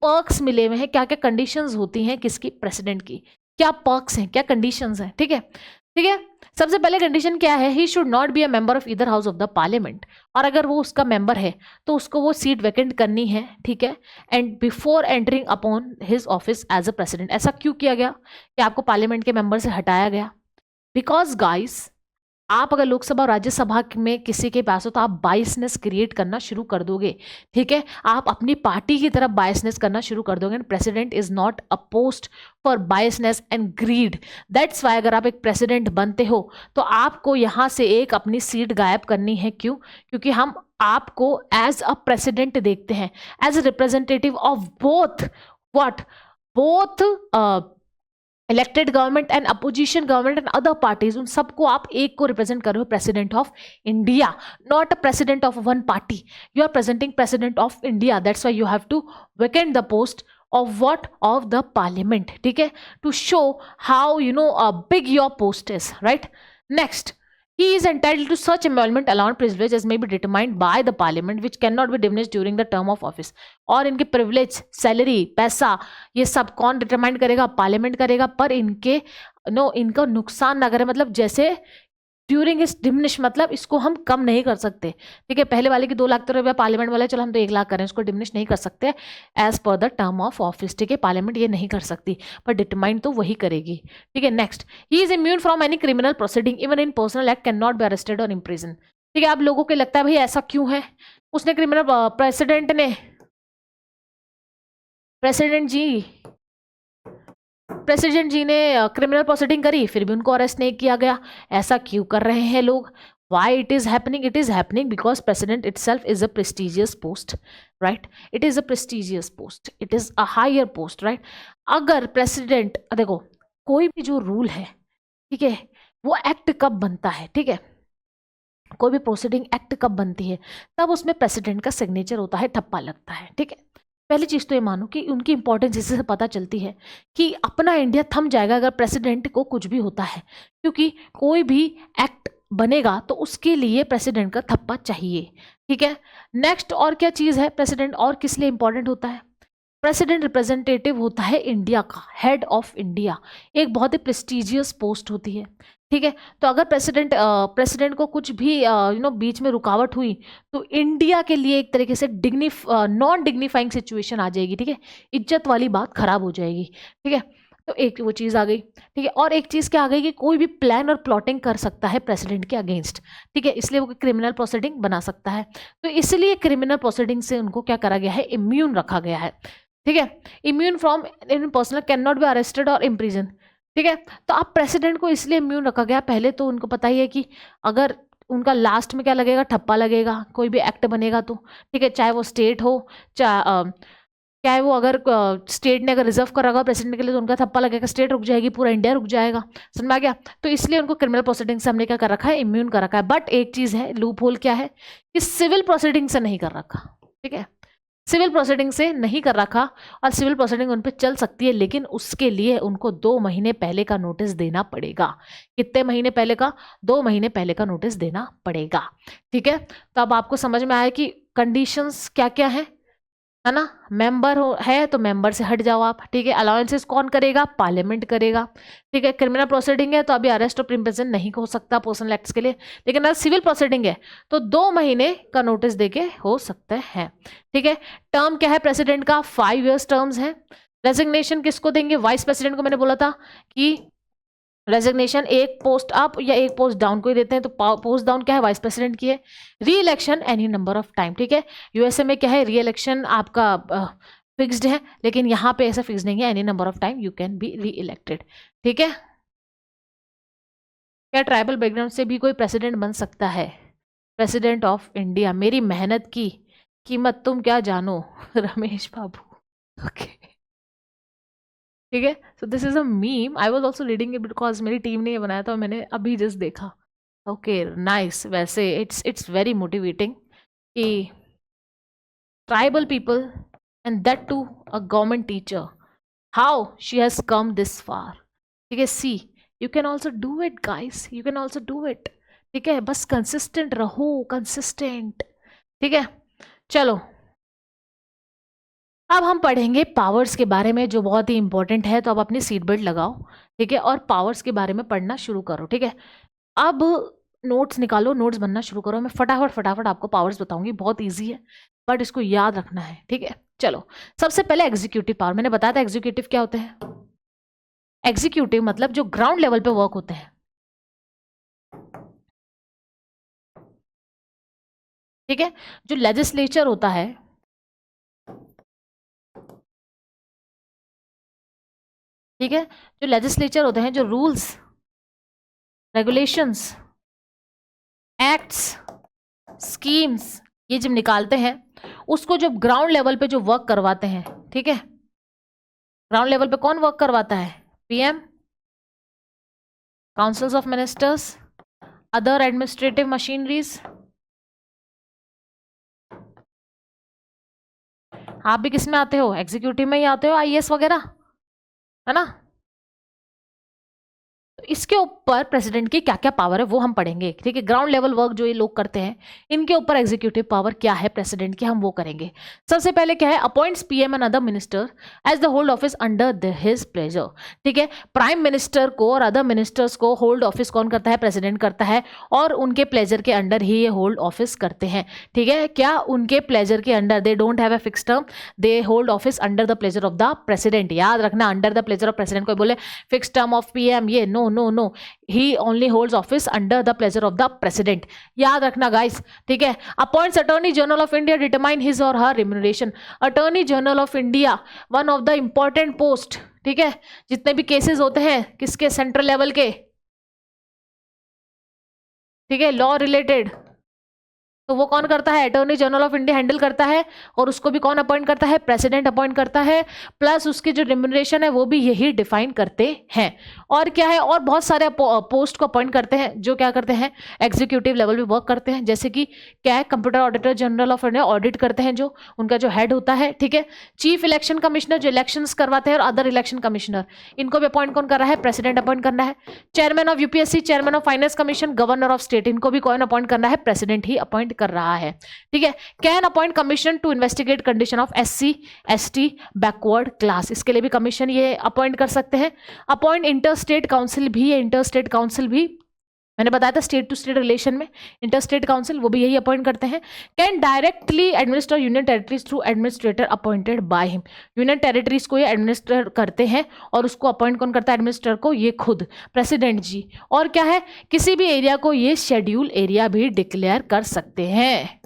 S1: पर्क्स मिले हुए हैं, क्या क्या कंडीशंस होती हैं किसकी, प्रेसिडेंट की क्या पर्क्स हैं, क्या कंडीशंस हैं, ठीक है, ठीक है। सबसे पहले कंडीशन क्या है, he should not be a member of either house of the parliament, और अगर वो उसका मेंबर है तो उसको वो सीट वैकेंट करनी है, ठीक है। And before entering upon his office as a president. ऐसा क्यों किया गया कि आपको पार्लियामेंट के मेंबर से हटाया गया, बिकॉज गाइस आप अगर लोकसभा और राज्यसभा में किसी के पास हो तो आप बायसनेस क्रिएट करना शुरू कर दोगे, ठीक है, आप अपनी पार्टी की तरफ बायसनेस करना शुरू कर दोगे। President is not a post for biasness and greed. That's why अगर आप एक प्रेसिडेंट बनते हो तो आपको यहाँ से एक अपनी सीट गायब करनी है। क्यों? क्योंकि हम आपको एज अ प्रेसिडेंट देखते हैं, as a representative of both what, both elected government and opposition government and other parties, उन सबको आप एक को रिप्रेजेंट कर रहे हो, president of India, not a president of one party, you are presenting president of India. That's why you have to vacant the post of what, of the parliament, ठीक है, to show how big your post is, right? Next, he is entitled to such emolument, allowance, privilege as may be determined by the parliament which cannot be diminished during the term of office। और इनके privilege, salary, पैसा, ये सब कौन determine करेगा? Parliament करेगा। पर इनके इनका नुकसान ना करे, मतलब जैसे ड्यूरिंग इस डिमिनिश, मतलब इसको हम कम नहीं कर सकते, ठीक है। पहले वाले की 2 लाख रुपया पार्लियामेंट वाले, चलो हम तो 1 लाख करें, इसको डिमिनिश नहीं कर सकते as per the term of office, ठीक है। पार्लियामेंट ये नहीं कर सकती, पर डिटरमाइन तो वही करेगी, ठीक है। Next, he is immune from any criminal proceeding even in personal act can not be arrested और इम्प्रिजन, ठीक है। आप लोगों को लगता है भाई ऐसा क्यों है, उसने क्रिमिनल, प्रेसिडेंट जी ने क्रिमिनल प्रोसीडिंग करी, फिर भी उनको अरेस्ट नहीं किया गया। ऐसा क्यों कर रहे हैं लोग? Why it is happening? It is happening because president itself is a prestigious post, right? It is a prestigious post, it is a higher post, right? अगर प्रेसिडेंट, देखो कोई भी जो रूल है, ठीक है, वो एक्ट कब बनता है, ठीक है, कोई भी प्रोसीडिंग एक्ट कब बनती है, तब उसमें प्रेसिडेंट का सिग्नेचर होता है, ठप्पा लगता है, ठीक है। पहली चीज तो ये मानो कि उनकी इंपॉर्टेंस इसी से पता चलती है कि अपना इंडिया थम जाएगा अगर प्रेसिडेंट को कुछ भी होता है, क्योंकि कोई भी एक्ट बनेगा तो उसके लिए प्रेसिडेंट का थप्पा चाहिए, ठीक है। नेक्स्ट, और क्या चीज है, प्रेसिडेंट और किस लिए इंपॉर्टेंट होता है? प्रेसिडेंट रिप्रेजेंटेटिव होता है इंडिया का, हेड ऑफ इंडिया, एक बहुत ही प्रेस्टिजियस पोस्ट होती है, ठीक है। तो अगर प्रेसिडेंट को कुछ भी बीच में रुकावट हुई तो इंडिया के लिए एक तरीके से नॉन डिग्निफाइंग सिचुएशन आ जाएगी, ठीक है, इज्जत वाली बात खराब हो जाएगी, ठीक है। तो एक वो चीज़ आ गई, ठीक है। और एक चीज़ क्या आ गई कि कोई भी प्लान और प्लॉटिंग कर सकता है प्रेसिडेंट के अगेंस्ट, ठीक है, इसलिए वो क्रिमिनल प्रोसीडिंग बना सकता है। तो इसलिए क्रिमिनल प्रोसीडिंग से उनको क्या करा गया है, इम्यून रखा गया है, ठीक है। Immune from in personal can not be arrested और इम्प्रिजन, ठीक है। तो अब प्रेसिडेंट को इसलिए इम्यून रखा गया, पहले तो उनको पता ही है कि अगर उनका लास्ट में क्या लगेगा, ठप्पा लगेगा, कोई भी एक्ट बनेगा तो, ठीक है, चाहे वो स्टेट हो, चाहे वो अगर स्टेट ने अगर रिजर्व करा होगा प्रेसिडेंट के लिए तो उनका थप्पा लगेगा, स्टेट रुक जाएगी, पूरा इंडिया रुक जाएगा, समझ में आ गया। तो इसलिए उनको क्रिमिनल प्रोसीडिंग से हमने क्या कर रखा है, इम्यून कर रखा है। बट एक चीज़ है, लूप होल क्या है, कि सिविल प्रोसीडिंग से नहीं कर रखा, ठीक है, सिविल प्रोसीडिंग से नहीं कर रखा, और सिविल प्रोसीडिंग उन पर चल सकती है, लेकिन उसके लिए उनको 2 महीने पहले का नोटिस देना पड़ेगा। कितने महीने पहले का? 2 महीने पहले का नोटिस देना पड़ेगा, ठीक है। तो अब आपको समझ में आया कि कंडीशंस क्या क्या है ना। मेंबर है तो मेंबर से हट जाओ आप, ठीक है। अलाउंसेस कौन करेगा? पार्लियामेंट करेगा, ठीक है। क्रिमिनल प्रोसीडिंग है तो अभी अरेस्ट और इम्प्रिजन नहीं हो सकता पर्सनल एक्ट्स के लिए, लेकिन अगर सिविल प्रोसीडिंग है तो 2 महीने का नोटिस देके हो सकते हैं, ठीक है। टर्म क्या है प्रेसिडेंट का? 5 years टर्म्स है। रेजिग्नेशन किसको देंगे? वाइस प्रेसिडेंट को। मैंने बोला था कि रेजिग्नेशन एक पोस्ट अप या एक पोस्ट डाउन को ही देते हैं, तो पोस्ट डाउन क्या है? वाइस प्रेसिडेंट की है। री election any number of time, ठीक है। यूएसए में क्या है, री इलेक्शन आपका फिक्स्ड है, लेकिन यहाँ पे ऐसा फिक्स नहीं है, any number of time you can be री इलेक्टेड, ठीक है। क्या ट्राइबल बैकग्राउंड से भी कोई प्रेसिडेंट बन सकता है? प्रेसिडेंट ऑफ इंडिया, मेरी मेहनत की कीमत तुम क्या जानो रमेश बाबू, ओके, ठीक है। So this is a meme, I was also reading it because मेरी टीम ने ये बनाया था, मैंने अभी जस्ट देखा, ओके नाइस। वैसे इट्स वेरी मोटिवेटिंग कि tribal people and that too a government teacher, how she has come this far, ठीक है। See you can also do it guys, you can also do it, ठीक है। बस consistent रहो, consistent, ठीक है। चलो अब हम पढ़ेंगे पावर्स के बारे में, जो बहुत ही इंपॉर्टेंट है, तो अब अपनी सीट बेल्ट लगाओ, ठीक है, और पावर्स के बारे में पढ़ना शुरू करो, ठीक है। अब नोट्स निकालो, नोट्स बनना शुरू करो। मैं फटाफट फटाफट आपको पावर्स बताऊंगी, बहुत इजी है, बट इसको याद रखना है, ठीक है। चलो, सबसे पहले एग्जीक्यूटिव पावर। मैंने बताया था एग्जीक्यूटिव क्या होते हैं। एग्जीक्यूटिव मतलब जो ग्राउंड लेवल पे वर्क होते हैं, ठीक है, जो लेजिस्लेचर होता है, ठीक है, जो लेजिस्लेचर होते हैं, जो रूल्स रेगुलेशंस एक्ट्स स्कीम्स ये जब निकालते हैं, उसको जब ग्राउंड लेवल पे जो वर्क करवाते हैं, ठीक है, ग्राउंड लेवल पे कौन वर्क करवाता है? PM, councils of ministers, other administrative machineries. आप भी किस में आते हो? एग्जीक्यूटिव में ही आते हो, आईएएस वगैरह, है ना? तो इसके ऊपर प्रेसिडेंट की क्या क्या पावर है वो हम पढ़ेंगे, ठीक है। ग्राउंड लेवल वर्क जो ये लोग करते हैं, इनके ऊपर एग्जीक्यूटिव पावर क्या है प्रेसिडेंट की, हम वो करेंगे। सबसे पहले क्या है? Appoints PM and other minister as the hold office under his pleasure, ठीक है। प्राइम मिनिस्टर को और अदर मिनिस्टर्स को होल्ड ऑफिस कौन करता है? प्रेसिडेंट करता है, और उनके प्लेजर के अंडर ही ये होल्ड ऑफिस करते हैं, ठीक है। क्या? उनके प्लेजर के under, they don't have a fix term, they hold office under the pleasure of the president. याद रखना, under the pleasure of president. कोई बोले फिक्स टर्म ऑफ पीएम, ये no no no, he only holds office under the pleasure of the president. याद रखना guys, ठीक है। Appoints attorney general of India, determine his और her remuneration. Attorney general of India one of the important post, ठीक है। जितने भी cases होते हैं किसके? सेंट्रल लेवल के, ठीक है, लॉ रिलेटेड, तो वो कौन करता है? Attorney general of India handle करता है, और उसको भी कौन अपॉइंट करता है? प्रेसिडेंट अपॉइंट करता है। प्लस उसकी जो रिम्यूनरेशन है वो भी यही डिफाइन करते हैं। और क्या है? और बहुत सारे पोस्ट को अपॉइंट करते हैं जो क्या करते हैं? एग्जीक्यूटिव लेवल पे वर्क करते हैं। जैसे कि क्या है? Computer auditor general of India audit करते हैं, जो उनका जो हेड होता है, ठीक है। चीफ इलेक्शन कमिश्नर जो इलेक्शन करवाते हैं, और अदर इलेक्शन कमिश्नर, इनको भी अपॉइंट कौन कर रहा है? प्रेसिडेंट अपॉइंट करना है। Chairman of UPSC, chairman of finance commission, governor of state, इनको भी कौन अपॉइंट करना है? प्रेसिडेंट ही अपॉइंट कर रहा है, ठीक है। Can appoint commission to investigate condition of SC ST backward class, इसके लिए भी कमीशन ये अपॉइंट कर सकते हैं। अपॉइंट इंटर स्टेट काउंसिल भी है, इंटर स्टेट काउंसिल भी मैंने बताया था स्टेट टू स्टेट रिलेशन में, इंटर स्टेट काउंसिल वो भी यही अपॉइंट करते हैं। Can directly administer union territories through administrator appointed by him, union territories को ये एडमिनिस्टर करते हैं, और उसको अपॉइंट कौन करता है? एडमिनिस्टर को ये खुद, प्रेसिडेंट जी। और क्या है? किसी भी एरिया को ये शेड्यूल एरिया भी डिक्लेयर कर सकते हैं।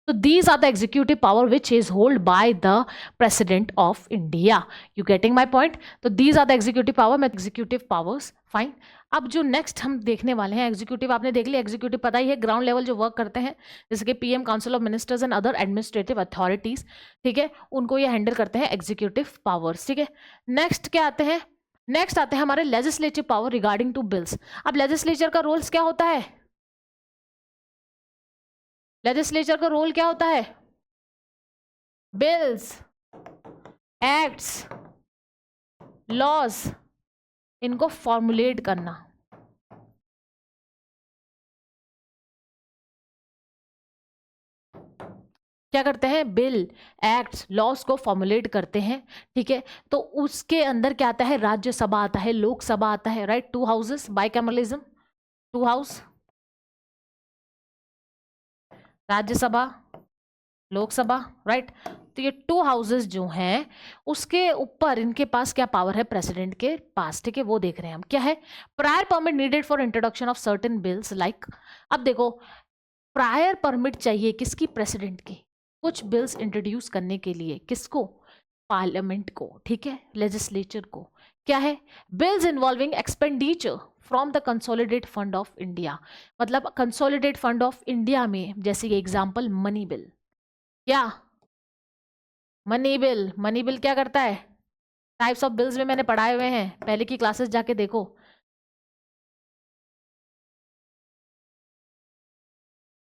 S1: So these are the executive power which is held by the President of India. You getting my point? तो these are the executive power, मैं executive powers, fine. अब जो नेक्स्ट हम देखने वाले हैं, एग्जीक्यूटिव आपने देख लिया, एग्जीक्यूटिव पता ही है, ग्राउंड लेवल जो वर्क करते हैं, जैसे कि PM, council of ministers and other administrative authorities, ठीक है, उनको ये हैंडल करते हैं एग्जीक्यूटिव पावर्स, ठीक है। नेक्स्ट क्या आते हैं? नेक्स्ट आते हैं हमारे legislative power regarding to bills. अब लेजिस्लेचर का रोल्स क्या होता है? लेजिस्लेचर का रोल क्या होता है? बिल्स, एक्ट्स, लॉज, इनको फॉर्मुलेट करना। क्या करते हैं? बिल, एक्ट्स, लॉज को फॉर्मुलेट करते हैं, ठीक है। तो उसके अंदर क्या आता है? राज्यसभा आता है, लोकसभा आता है, right, two houses, bicameralism, two house, Rajya Sabha, Lok Sabha, right. तो ये टू हाउसेस जो हैं उसके ऊपर इनके पास क्या पावर है? प्रेसिडेंट के पास, ठीक है, वो देख रहे हैं हम। क्या है? Prior permit needed for introduction of certain bills like, अब देखो प्रायर परमिट चाहिए किसकी? प्रेसिडेंट की, कुछ बिल्स इंट्रोड्यूस करने के लिए। किसको? पार्लियामेंट को, ठीक है, लेजिस्लेचर को। क्या है? Bills involving expenditure from the consolidate fund of India, मतलब कंसोलिडेट फंड ऑफ इंडिया में, जैसे एग्जाम्पल मनी बिल। क्या? Money bill. मनी बिल क्या करता है? टाइप्स ऑफ बिल्स में मैंने पढ़ाए हुए हैं, पहले की क्लासेस जाके देखो।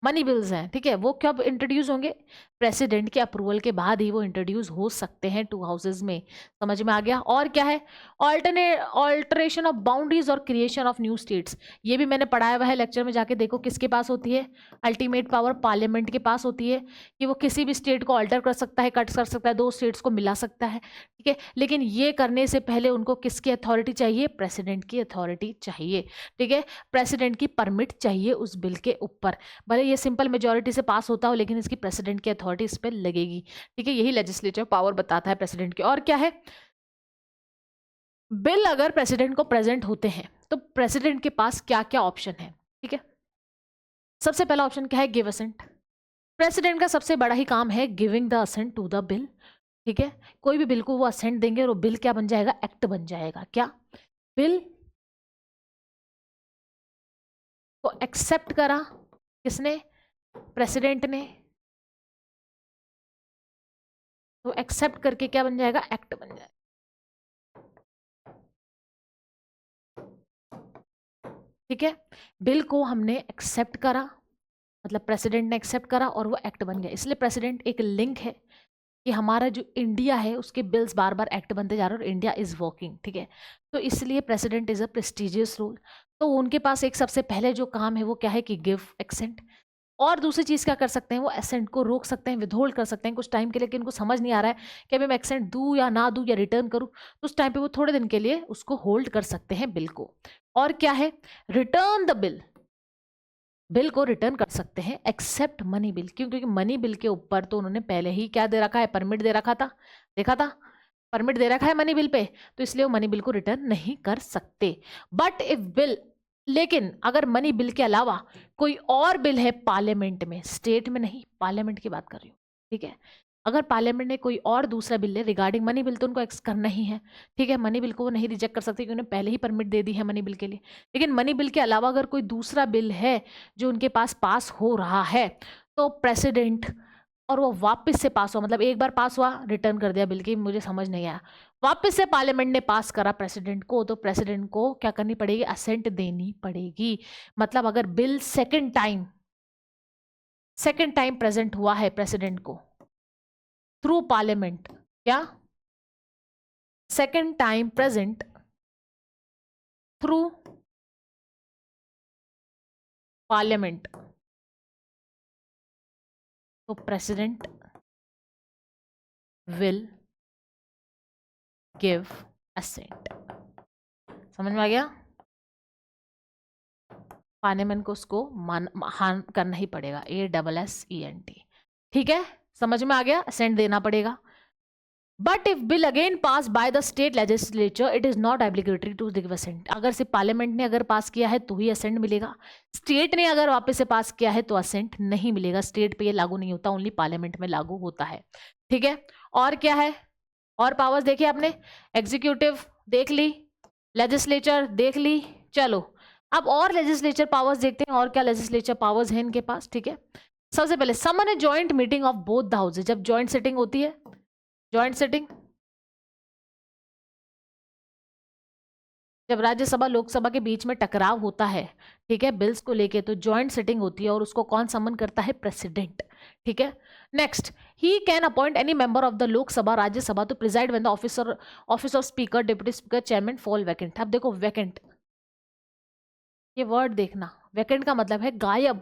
S1: मनी बिल्स हैं, ठीक है, वो कब इंट्रोड्यूस होंगे? प्रेसिडेंट के अप्रूवल के बाद ही वो इंट्रोड्यूस हो सकते हैं टू हाउसेज में। समझ में आ गया? और क्या है? ऑल्टरेशन ऑफ बाउंड्रीज और क्रिएशन ऑफ न्यू स्टेट्स, ये भी मैंने पढ़ाया हुआ है, लेक्चर में जाके देखो। किसके पास होती है? अल्टीमेट पावर पार्लियामेंट के पास होती है, कि वो किसी भी स्टेट को अल्टर कर सकता है, कट कर सकता है, दो स्टेट्स को मिला सकता है, ठीक है। लेकिन ये करने से पहले उनको किसकी अथॉरिटी चाहिए? प्रेसिडेंट की अथॉरिटी चाहिए, ठीक है। प्रेसिडेंट की परमिट चाहिए उस बिल के ऊपर, भले ये सिंपल मेजॉरिटी से पास होता हो, लेकिन इसकी प्रेसिडेंट की अथॉरिटी इस पर लगेगी, ठीक है। यही लेजिस्लेटिव पावर बताता है प्रेसिडेंट की। और क्या है? बिल अगर प्रेसिडेंट को प्रेजेंट होते हैं तो प्रेसिडेंट के पास क्या क्या ऑप्शन है, ठीक है। सबसे पहला ऑप्शन क्या है, गिव असेंट। प्रेसिडेंट का सबसे बड़ा ही काम है giving the assent to the bill. ठीक है, कोई भी बिल को वो असेंट देंगे और वो बिल क्या बन जाएगा, एक्ट बन जाएगा। क्या, बिल को एक्सेप्ट करा किसने, प्रेसिडेंट ने, तो एक्सेप्ट करके क्या बन जाएगा, एक्ट बन जाएगा। ठीक है, बिल को हमने एक्सेप्ट करा, मतलब प्रेसिडेंट ने एक्सेप्ट करा और वो एक्ट बन गया। इसलिए प्रेसिडेंट एक लिंक है कि हमारा जो इंडिया है उसके बिल्स बार बार एक्ट बनते जा रहे हैं और इंडिया इज वर्किंग। ठीक है, तो इसलिए president is a prestigious role. तो उनके पास एक सबसे पहले जो काम है वो क्या है कि गिव एक्सेंट। और दूसरी चीज क्या कर सकते हैं, वो एसेंट को रोक सकते हैं, विथहोल्ड कर सकते हैं कुछ टाइम के लिए, कि उनको समझ नहीं आ रहा है कि अभी मैं एक्सेंट दूं या ना दूं या रिटर्न करूं, तो उस टाइम पे वो थोड़े दिन के लिए उसको होल्ड कर सकते हैं बिल को। और क्या है, रिटर्न द बिल, बिल को रिटर्न कर सकते हैं एक्सेप्ट मनी बिल। क्यों, क्योंकि मनी बिल के ऊपर तो उन्होंने पहले ही क्या दे रखा है, परमिट दे रखा था, देखा था, परमिट दे रखा है मनी बिल पे, तो इसलिए वो मनी बिल को रिटर्न नहीं कर सकते। बट इफ बिल, लेकिन अगर मनी बिल के अलावा कोई और बिल है पार्लियामेंट में, स्टेट में नहीं, पार्लियामेंट की बात कर रही हूँ। ठीक है, अगर पार्लियामेंट ने कोई और दूसरा बिल है रिगार्डिंग मनी बिल, तो उनको एक्स करना ही है। ठीक है, मनी बिल को वो नहीं रिजेक्ट कर सकते क्योंकि उन्होंने पहले ही परमिट दे दी है मनी बिल के लिए। लेकिन मनी बिल के अलावा अगर कोई दूसरा बिल है जो उनके पास पास हो रहा है, तो प्रेसिडेंट, और वो वापस से पास हुआ, मतलब एक बार पास हुआ रिटर्न कर दिया बिल की, मुझे समझ नहीं आया, वापस से पार्लियामेंट ने पास करा प्रेसिडेंट को, तो प्रेसिडेंट को क्या करनी पड़ेगी, असेंट देनी पड़ेगी। मतलब अगर बिल सेकंड टाइम प्रेजेंट हुआ है प्रेसिडेंट को थ्रू पार्लियामेंट, क्या, second time present through parliament, तो प्रेसिडेंट विल गिव असेंट। समझ में आ गया, पार्लियामेंट को उसको मान करना ही पड़ेगा, ASSENT। ठीक है, समझ में आ गया, असेंट देना पड़ेगा। But if bill again pass by the state legislature it is not applicatory to give assent. अगर सिर्फ पार्लियामेंट ने अगर पास किया है तो ही असेंट मिलेगा, स्टेट ने अगर वापस से पास किया है तो असेंट नहीं मिलेगा। स्टेट पे ये लागू नहीं होता, ओनली पार्लियामेंट में लागू होता है। ठीक है, और क्या है, और पावर्स देखिए आपने, एग्जीक्यूटिव देख ली, लेजिस्लेचर देख ली, चलो अब और लेजिस्लेचर पावर्स देखते हैं, और क्या लेजिस्लेचर पावर्स हैं इनके पास। ठीक है, सबसे पहले summon a joint meeting of both the houses. जब जॉइंट सिटिंग होती है, जॉइंट सिटिंग, जब राज्यसभा लोकसभा के बीच में टकराव होता है, ठीक है, बिल्स को लेके, तो जॉइंट सिटिंग होती है और उसको कौन समन करता है, प्रेसिडेंट। ठीक है, next, he can appoint any member of the Lok Sabha Rajya Sabha to preside when the office of speaker deputy speaker chairman fall vacant. अब देखो वैकेंट, ये वर्ड देखना, वैकेंट का मतलब है गायब,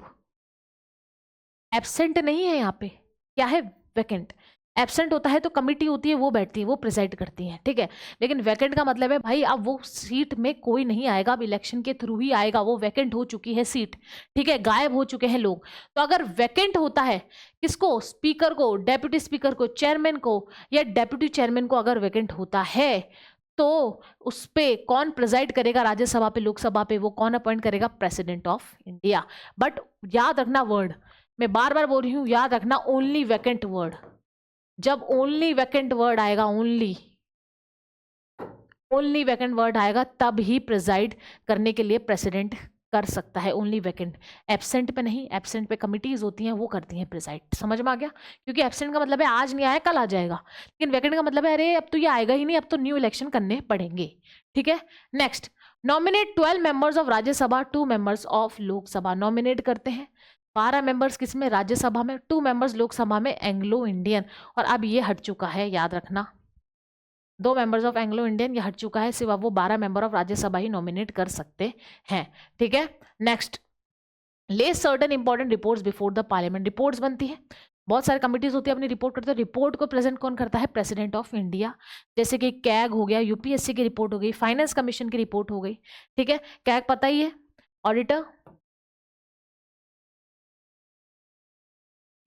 S1: एब्सेंट नहीं है यहाँ पे, क्या है, वैकेंट। एब्सेंट होता है तो कमिटी होती है वो बैठती है, वो प्रिसाइड करती है। ठीक है, लेकिन वैकेंट का मतलब है भाई अब वो सीट में कोई नहीं आएगा, अब इलेक्शन के थ्रू ही आएगा, वो वैकेंट हो चुकी है सीट। ठीक है, गायब हो चुके हैं लोग। तो अगर वैकेंट होता है, किसको, स्पीकर को, डेप्यूटी स्पीकर को, चेयरमैन को, या डेप्यूटी चेयरमैन को अगर वैकेंट होता है, तो उस पे कौन प्रिजाइड करेगा, राज्यसभा पे लोकसभा पे, वो कौन अपॉइंट करेगा, प्रेसिडेंट ऑफ इंडिया। बट याद रखना वर्ड, मैं बार बार बोल रही हूं, याद रखना, ओनली वैकेंट वर्ड। जब ओनली वैकेंट वर्ड आएगा, ओनली ओनली वैकेंट वर्ड आएगा, तब ही प्रिजाइड करने के लिए प्रेसिडेंट कर सकता है, ओनली वैकेंट, एब्सेंट पे नहीं। एब्सेंट पे कमिटीज होती हैं, वो करती हैं प्रिजाइड। समझ में आ गया, क्योंकि एब्सेंट का मतलब है आज नहीं आया कल आ जाएगा, लेकिन वैकेंट का मतलब है अरे अब तो ये आएगा ही नहीं, अब तो न्यू इलेक्शन करने पड़ेंगे। ठीक है, next, nominate 12 members of Rajya Sabha, 2 members of Lok Sabha. Nominate करते हैं 12 मेंबर्स किस में, राज्यसभा में, 2 मेंबर्स लोकसभा में, एंग्लो इंडियन। और अब ये हट चुका है, याद रखना, 2 मेंबर्स ऑफ एंग्लो इंडियन ये हट चुका है, सिर्फ अब वो 12 member of Rajya Sabha he nominate कर सकते हैं। ठीक है, नेक्स्ट, ले certain important reports before the parliament. Reports बनती है, बहुत सारी कमिटीज होती है, अपनी रिपोर्ट करते हैं, रिपोर्ट को प्रेजेंट कौन करता है, प्रेसिडेंट ऑफ इंडिया। जैसे कि कैग हो गया, यूपीएससी की रिपोर्ट हो गई, फाइनेंस कमीशन की रिपोर्ट हो गई। ठीक है, कैग पता ही है, auditor,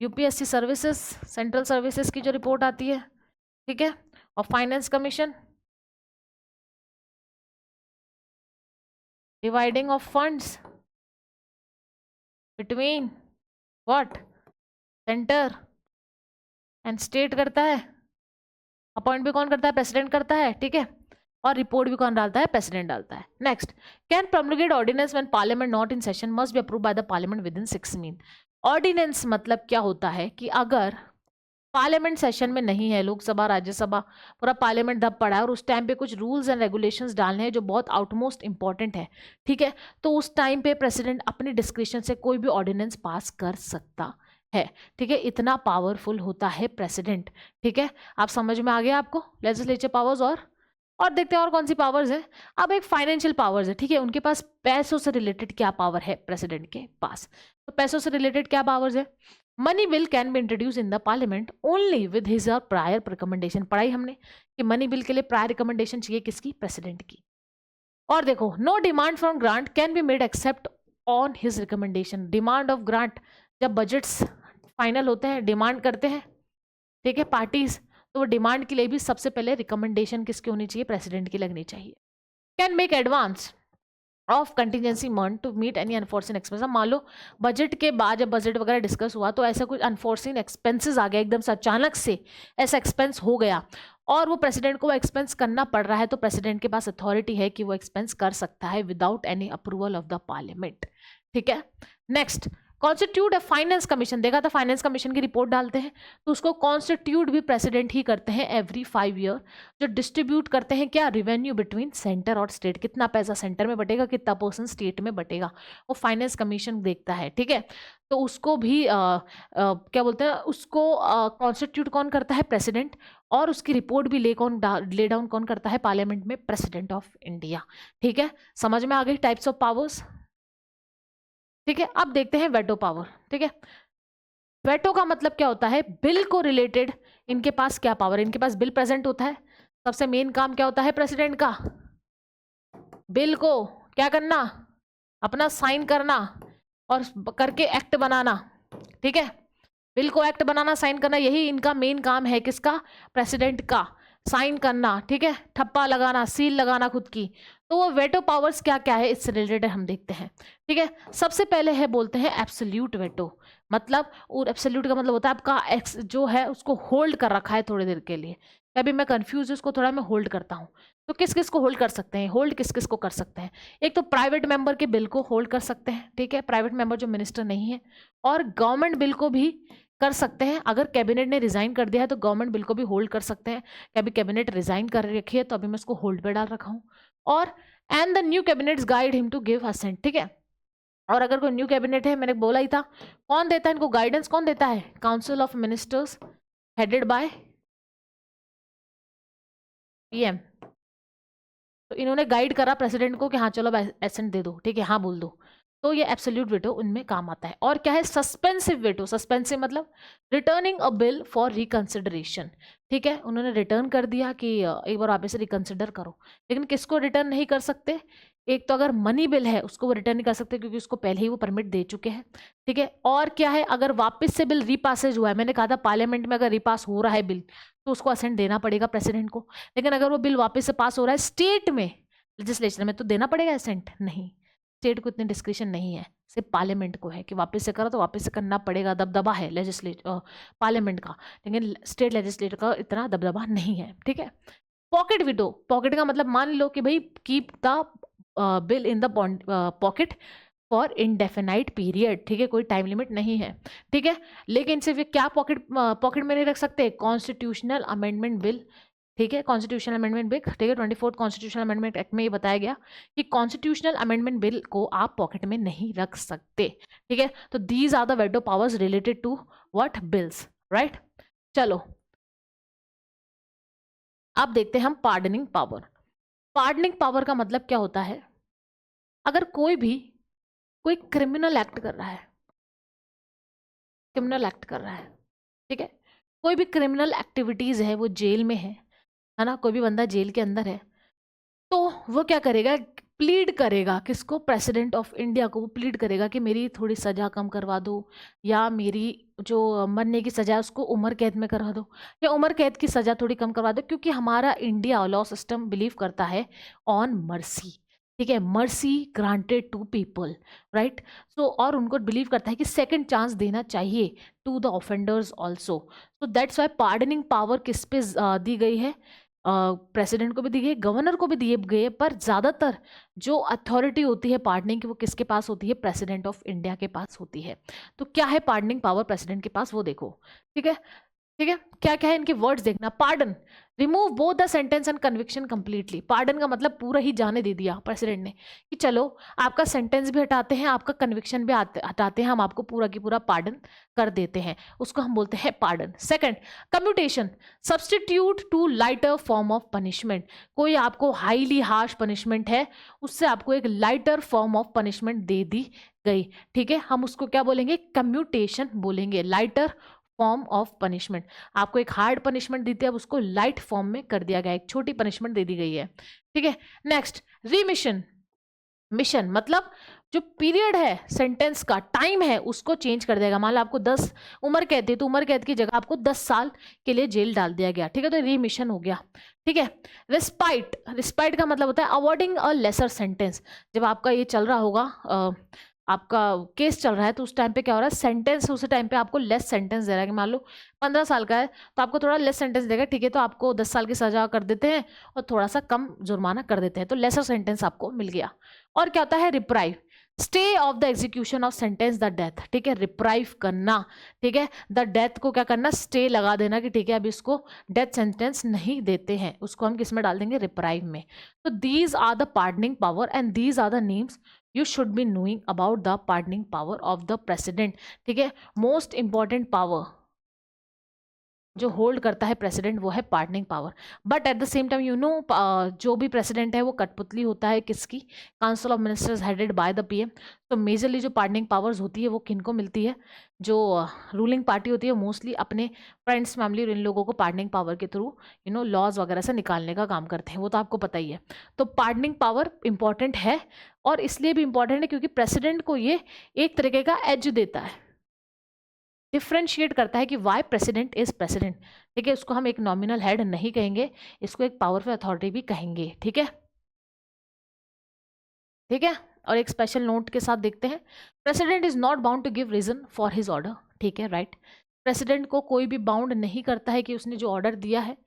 S1: UPSC services, central services की जो रिपोर्ट आती है। ठीक है, और finance commission, dividing of funds, between what, centre and state करता है। अपॉइंट भी कौन करता है, प्रेसिडेंट करता है, ठीक है। और रिपोर्ट भी कौन डालता है, प्रेसिडेंट डालता है। Next, can promulgate ordinance when parliament not in session must be approve by the parliament within 6 month. Ordinance मतलब क्या होता है कि अगर पार्लियामेंट सेशन में नहीं है, लोकसभा राज्यसभा पूरा पार्लियामेंट दब पड़ा है और उस टाइम पे कुछ रूल्स एंड रेगुलेशंस डालने हैं जो बहुत आउटमोस्ट इंपॉर्टेंट है, ठीक है, तो उस टाइम पे प्रेसिडेंट अपने डिस्क्रिप्शन से कोई भी ऑर्डिनेंस पास कर सकता है, ठीक है। इतना पावरफुल होता है प्रेसिडेंट, ठीक है। आप समझ में आ गया आपको लेजिस्लेचर पावर्स। और देखते हैं और कौन सी पावर्स है। अब एक फाइनेंशियल पावर्स है, ठीक है। उनके पास पैसों से रिलेटेड क्या पावर है प्रेसिडेंट के पास, तो पैसों से रिलेटेड क्या पावर्स है। Money bill can be introduce in the parliament only with his और प्रायर रिकमेंडेशन। पढ़ाई हमने कि मनी बिल के लिए प्रायर रिकमेंडेशन चाहिए किसकी, प्रेसिडेंट की। और देखो, no demand from grant can be made except on his recommendation. Demand of grant, जब बजट्स फाइनल होते हैं, डिमांड करते हैं, ठीक है, पार्टीज, तो वो डिमांड के लिए भी सबसे पहले रिकमेंडेशन किसकी होनी चाहिए, प्रेसिडेंट की लगनी चाहिए। Can make advance of contingency money to meet any unforeseen expense. मान लो बजट के बाद जब बजट वगैरह डिस्कस हुआ तो ऐसा कुछ अनफोर्सिन एक्सपेंसेस आ गया, एकदम से अचानक से ऐसा एक्सपेंस हो गया और वो प्रेसिडेंट को वो एक्सपेंस करना पड़ रहा है, तो प्रेसिडेंट के पास अथॉरिटी है कि वो एक्सपेंस कर सकता है without any approval of the parliament, ठीक है। Next, constitute a finance commission. देखा था फाइनेंस कमीशन की रिपोर्ट डालते हैं, तो उसको कॉन्स्टिट्यूट भी प्रेसिडेंट ही करते हैं एवरी 5 ईयर, जो डिस्ट्रीब्यूट करते हैं क्या, रेवेन्यू बिटवीन सेंटर और स्टेट। कितना पैसा सेंटर में बटेगा, कितना पर्सन स्टेट में बटेगा, वो फाइनेंस कमीशन देखता है, ठीक है। तो उसको भी क्या बोलते हैं, उसको कॉन्स्टिट्यूट कौन करता है, प्रेसिडेंट, और उसकी रिपोर्ट भी ले डाउन कौन करता है पार्लियामेंट में, प्रेसिडेंट ऑफ इंडिया, ठीक है। समझ में आ गई टाइप्स ऑफ पावर्स, ठीक है। अब देखते हैं वेटो पावर, ठीक है। वेटो का मतलब क्या होता है, बिल को रिलेटेड इनके पास क्या पावर है। इनके पास बिल प्रेजेंट होता है, सबसे मेन काम क्या होता है प्रेसिडेंट का, बिल को क्या करना, अपना साइन करना और करके एक्ट बनाना, ठीक है। बिल को एक्ट बनाना, साइन करना, यही इनका मेन काम है, किसका, प्रेसिडेंट का, साइन करना, ठीक है, ठप्पा लगाना, सील लगाना खुद की। तो वो वेटो पावर्स क्या क्या है इससे रिलेटेड हम देखते हैं, ठीक है। सबसे पहले है बोलते हैं एब्सोल्यूट वेटो, मतलब, और एब्सोल्यूट का मतलब होता है आपका एक्स जो है उसको होल्ड कर रखा है थोड़ी देर के लिए। अभी मैं कंफ्यूज हूँ, उसको थोड़ा मैं होल्ड करता हूँ। तो किस किस को होल्ड कर सकते हैं, होल्ड किस किस को कर सकते हैं, एक तो प्राइवेट मेंबर के बिल को होल्ड कर सकते हैं, ठीक है, प्राइवेट मेंबर जो मिनिस्टर नहीं है, और गवर्नमेंट बिल को भी कर सकते हैं। अगर कैबिनेट ने रिजाइन कर दिया है तो गवर्नमेंट बिल को भी होल्ड कर सकते हैं, कि अभी कैबिनेट रिजाइन कर रखी है तो अभी मैं उसको होल्ड पे डाल रखा हूँ। और and the new cabinets guide him to give assent, ठीक है। और अगर कोई न्यू कैबिनेट है, मैंने बोला ही था, कौन देता है इनको गाइडेंस, कौन देता है, council of ministers headed by PM. तो इन्होंने गाइड करा प्रेसिडेंट को कि हाँ चलो एसेंट दे दो, ठीक है, हाँ बोल दो। तो ये एब्सोल्यूट वेटो उनमें काम आता है। और क्या है सस्पेंसिव वेटो, सस्पेंसिव मतलब returning a bill for reconsideration, ठीक है। उन्होंने रिटर्न कर दिया कि एक बार वापस से रिकंसिडर करो, लेकिन किसको रिटर्न नहीं कर सकते, एक तो अगर मनी बिल है उसको वो रिटर्न नहीं कर सकते क्योंकि उसको पहले ही वो परमिट दे चुके हैं, ठीक है। और क्या है, अगर वापस से बिल रिपासेज हुआ है, मैंने कहा था पार्लियामेंट में अगर रिपास हो रहा है बिल तो उसको असेंट देना पड़ेगा प्रेसिडेंट को, लेकिन अगर वो बिल वापस से पास हो रहा है स्टेट में लेजिस्लेचर में तो देना पड़ेगा असेंट नहीं, स्टेट को इतनी डिस्क्रिप्शन नहीं है, सिर्फ पार्लियामेंट को है कि वापस से करो तो वापस से करना पड़ेगा, दबदबा है लेजिस्लेचर पार्लियामेंट का, लेकिन स्टेट लेजिस्लेटर का इतना दबदबा नहीं है, ठीक है। पॉकेट विडो, पॉकेट का मतलब मान लो कि भाई keep the bill in the pocket for indefinite period, ठीक है, कोई टाइम लिमिट नहीं है, ठीक है। लेकिन सिर्फ क्या पॉकेट में नहीं रख सकते, कॉन्स्टिट्यूशनल अमेंडमेंट बिल, ठीक है, कॉन्स्टिट्यूशनल अमेंडमेंट बिल, ठीक है, 24th कॉन्स्टिट्यूशनल अमेंडमेंट एक्ट में ये बताया गया कि कॉन्स्टिट्यूशनल अमेंडमेंट बिल को आप पॉकेट में नहीं रख सकते, ठीक है। तो these are the veto powers related to what, bills, right. चलो अब देखते हैं हम पार्डनिंग पावर। पार्डनिंग पावर का मतलब क्या होता है, अगर कोई क्रिमिनल एक्ट कर रहा है, क्रिमिनल एक्ट कर रहा है, ठीक है, कोई भी क्रिमिनल एक्टिविटीज है, वो जेल में है ना, कोई भी बंदा जेल के अंदर है, तो वो क्या करेगा, प्लीड करेगा किसको, प्रेसिडेंट ऑफ इंडिया को। वो प्लीड करेगा कि मेरी थोड़ी सज़ा कम करवा दो, या मेरी जो मरने की सज़ा है उसको उम्र कैद में करवा दो, या उम्र कैद की सज़ा थोड़ी कम करवा दो, क्योंकि हमारा इंडिया लॉ सिस्टम बिलीव करता है ऑन मर्सी, ठीक है, mercy granted to people, right. So और उनको बिलीव करता है कि सेकंड चांस देना चाहिए to the offenders also. So that's why pardoning power किस पे दी गई है, प्रेसिडेंट को भी दी गई है, गवर्नर को भी दिए गए है, पर ज़्यादातर जो अथॉरिटी होती है पार्डनिंग की वो किसके पास होती है, प्रेसिडेंट ऑफ इंडिया के पास होती है। तो क्या है पार्डनिंग पावर प्रेसिडेंट के पास, वो देखो। ठीक है, ठीक है, क्या क्या है इनके वर्ड्स देखना। Pardon, remove both the sentence and conviction completely. Pardon का मतलब पूरा ही जाने दे दिया प्रेसिडेंट ने कि चलो आपका सेंटेंस भी हटाते हैं, आपका कन्विक्शन भी हटाते हैं, हम आपको पूरा की पूरा पार्डन कर देते हैं, उसको हम बोलते हैं pardon. Second, commutation, substitute to lighter form of punishment. कोई आपको हाईली हार्श पनिशमेंट है, उससे आपको एक लाइटर फॉर्म ऑफ पनिशमेंट दे दी गई। ठीक है, हम उसको क्या बोलेंगे, कम्यूटेशन बोलेंगे, लाइटर फॉर्म ऑफ पनिशमेंट। आपको एक हार्ड पनिशमेंट दी थी, अब उसको लाइट फॉर्म में कर दिया गया, एक छोटी पनिशमेंट दे दी गई है। ठीक है, नेक्स्ट, रिमिशन। मिशन मतलब जो पीरियड है सेंटेंस का, टाइम है, उसको चेंज कर देगा। मान लो आपको 10 उम्र कैद थी, तो उम्र कैद की जगह आपको 10 साल के लिए जेल डाल दिया गया। ठीक है, तो रिमिशन हो गया। ठीक है, रिस्पाइट, रिस्पाइट का मतलब होता है अवॉर्डिंग अ लेसर सेंटेंस। जब आपका ये चल रहा होगा, आपका केस चल रहा है, तो उस टाइम पे क्या हो रहा है, सेंटेंस उस टाइम पे आपको लेस सेंटेंस दे रहा है। कि मान लो 15 साल का है तो आपको थोड़ा लेस सेंटेंस देगा। ठीक है, तो आपको 10 साल की सजा कर देते हैं और थोड़ा सा कम जुर्माना कर देते हैं, तो लेसर सेंटेंस आपको मिल गया। और क्या होता है, reprieve, stay of the execution of sentence the death. ठीक है, रिप्राइव करना। ठीक है, द डेथ को क्या करना, स्टे लगा देना कि ठीक है अब इसको डेथ सेंटेंस नहीं देते हैं, उसको हम किस में डाल देंगे, रिप्राइव में। तो these are the pardoning power and these are the names you should be knowing about the pardoning power of the president। ठीक है, मोस्ट इंपॉर्टेंट पावर जो होल्ड करता है प्रेसिडेंट वो है pardoning power. But at the same time you know, जो भी president है वो कठपुतली होता है किसकी, council of ministers headed by the PM. तो मेजरली जो पार्डनिंग पावर्स होती है वो किनको मिलती है, जो रूलिंग पार्टी होती है मोस्टली अपने फ्रेंड्स फैमिली और इन लोगों को पार्डनिंग पावर के थ्रू लॉज वगैरह से निकालने का काम करते हैं, वो तो आपको पता ही है। तो पार्डनिंग पावर इंपॉर्टेंट है, और इसलिए भी इंपॉर्टेंट है क्योंकि प्रेसिडेंट को ये एक तरीके का एज देता है, डिफ्रेंशिएट करता है कि वाई प्रेसिडेंट इज प्रेसिडेंट। ठीक है, उसको हम एक नॉमिनल हेड नहीं कहेंगे, इसको एक पावरफुल अथॉरिटी भी कहेंगे। ठीक है, ठीक है। और एक स्पेशल नोट के साथ देखते हैं, president is not bound to give reason for his order. ठीक है, राइट। प्रेसिडेंट को कोई भी बाउंड नहीं करता है कि उसने जो ऑर्डर दिया है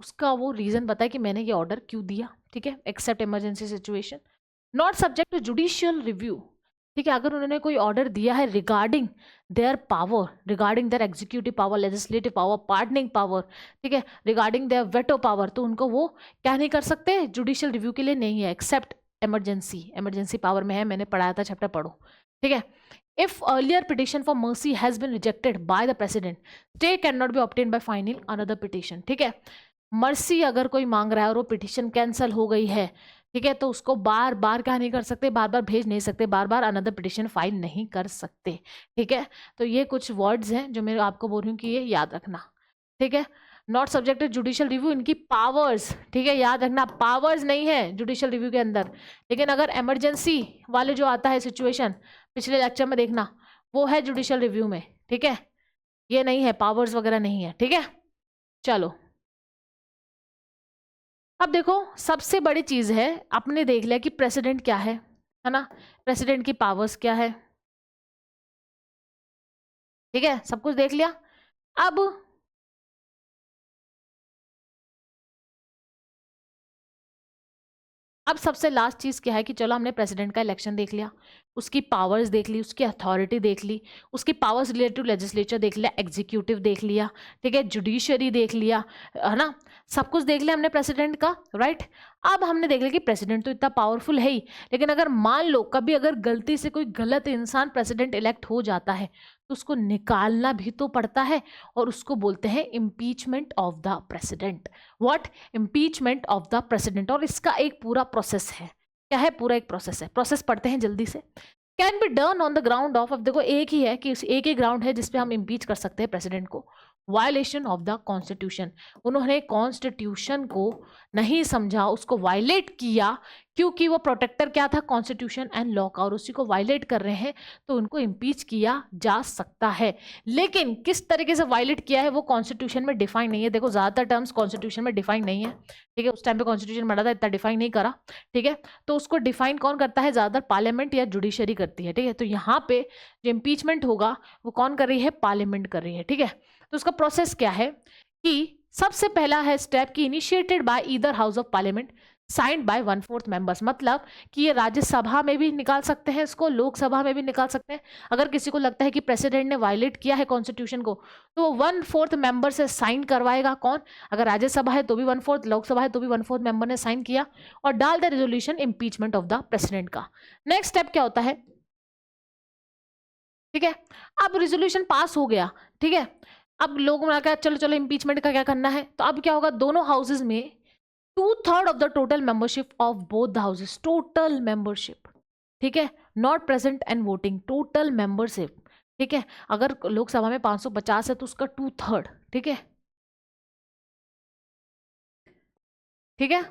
S1: उसका वो रीजन बताए कि मैंने ये ऑर्डर क्यों दिया। ठीक है, except emergency situation, not subject to judicial review. ठीक है, अगर उन्होंने कोई ऑर्डर दिया है regarding their power, regarding their executive power, legislative power, pardoning power, ठीक है, रिगार्डिंग देयर वेटो पावर, तो उनको वो क्या नहीं कर सकते, जुडिशियल रिव्यू के लिए नहीं है, एक्सेप्ट इमरजेंसी। इमरजेंसी पावर में है, मैंने पढ़ाया था, चैप्टर पढ़ो। ठीक है, if earlier petition for mercy has been rejected by the president, stay cannot be obtained by filing another petition। ठीक है, मर्सी अगर कोई मांग रहा है और वो पिटिशन कैंसिल हो गई है, ठीक है, तो उसको बार बार क्या नहीं कर सकते, बार बार भेज नहीं सकते, बार बार अनदर पिटिशन फाइल नहीं कर सकते। ठीक है, तो ये कुछ वर्ड्स हैं जो मैं आपको बोल रही हूँ कि ये याद रखना। ठीक है, not subject to judicial review, इनकी पावर्स, ठीक है, याद रखना पावर्स नहीं है जुडिशियल रिव्यू के अंदर। लेकिन अगर इमरजेंसी वाले जो आता है सिचुएशन, पिछले लेक्चर में देखना, वो है जुडिशियल रिव्यू में। ठीक है, ये नहीं है, पावर्स वगैरह नहीं है। ठीक है, चलो अब देखो, सबसे बड़ी चीज है, आपने देख लिया कि प्रेसिडेंट क्या है ना, प्रेसिडेंट की पावर्स क्या है। ठीक है, सब कुछ देख लिया। अब सबसे लास्ट चीज क्या है कि चलो हमने प्रेसिडेंट का इलेक्शन देख लिया, उसकी पावर्स देख ली, उसकी अथॉरिटी देख ली, उसकी पावर्स रिलेटेड टू लेजिस्लेचर देख लिया, एग्जीक्यूटिव देख लिया, ठीक है, जुडिशरी देख लिया, है ना, सब कुछ देख लिया हमने प्रेसिडेंट का, राइट। अब हमने देख लिया कि प्रेसिडेंट तो इतना पावरफुल है ही, लेकिन अगर मान लो कभी अगर गलती से कोई गलत इंसान प्रेसिडेंट इलेक्ट हो जाता है तो उसको निकालना भी तो पड़ता है, और उसको बोलते हैं impeachment of the president. What, impeachment of the president. और इसका एक पूरा प्रोसेस है, क्या है, पूरा एक प्रोसेस है, प्रोसेस पढ़ते हैं जल्दी से। Can be done on the ground of, अब देखो एक ही है कि एक ही ग्राउंड है जिसपे हम इम्पीच कर सकते हैं प्रेसिडेंट को, वायलेशन ऑफ द कॉन्स्टिट्यूशन, उन्होंने कॉन्स्टिट्यूशन को नहीं समझा, उसको वायलेट किया, क्योंकि वो प्रोटेक्टर क्या था, कॉन्स्टिट्यूशन एंड लॉ का, और उसी को वायलेट कर रहे हैं, तो उनको इम्पीच किया जा सकता है। लेकिन किस तरीके से वायलेट किया है वो कॉन्स्टिट्यूशन में डिफाइन नहीं है। देखो ज़्यादातर टर्म्स कॉन्स्टिट्यूशन में डिफाइन नहीं है, ठीक है, उस टाइम पे कॉन्स्टिट्यूशन बना था, इतना डिफाइन नहीं करा, ठीक है, तो उसको डिफाइन कौन करता है, ज़्यादातर पार्लियामेंट या जुडिशरी करती है, ठीक है। तो यहाँ पे जो इम्पीचमेंट होगा वो कौन कर रही है, पार्लियामेंट कर रही है, ठीक है। तो उसका प्रोसेस क्या है कि सबसे पहला है स्टेप की initiated by either house of parliament, signed by 1/4 members, मतलब कि ये राज्यसभा में भी निकाल सकते हैं इसको, लोकसभा में भी निकाल सकते हैं। अगर किसी को लगता है कि प्रेसिडेंट ने वायलेट किया है कॉन्स्टिट्यूशन को, तो वो 1/4 मेंबर से साइन करवाएगा। कौन, अगर राज्यसभा है तो भी 1/4, लोकसभा है तो भी 1/4 मेंबर ने साइन किया, और डाल the resolution impeachment of the president का। नेक्स्ट स्टेप क्या होता है, ठीक है, अब रेजोल्यूशन पास हो गया, ठीक है, अब लोगों ने कहा चलो चलो इम्पीचमेंट का क्या करना है, तो अब क्या होगा, दोनों हाउसेज में 2/3 of the total membership of both the houses, total membership, ठीक है, not present and voting, total membership, ठीक है। अगर लोकसभा में 550 है तो उसका 2/3, ठीक है, ठीक है,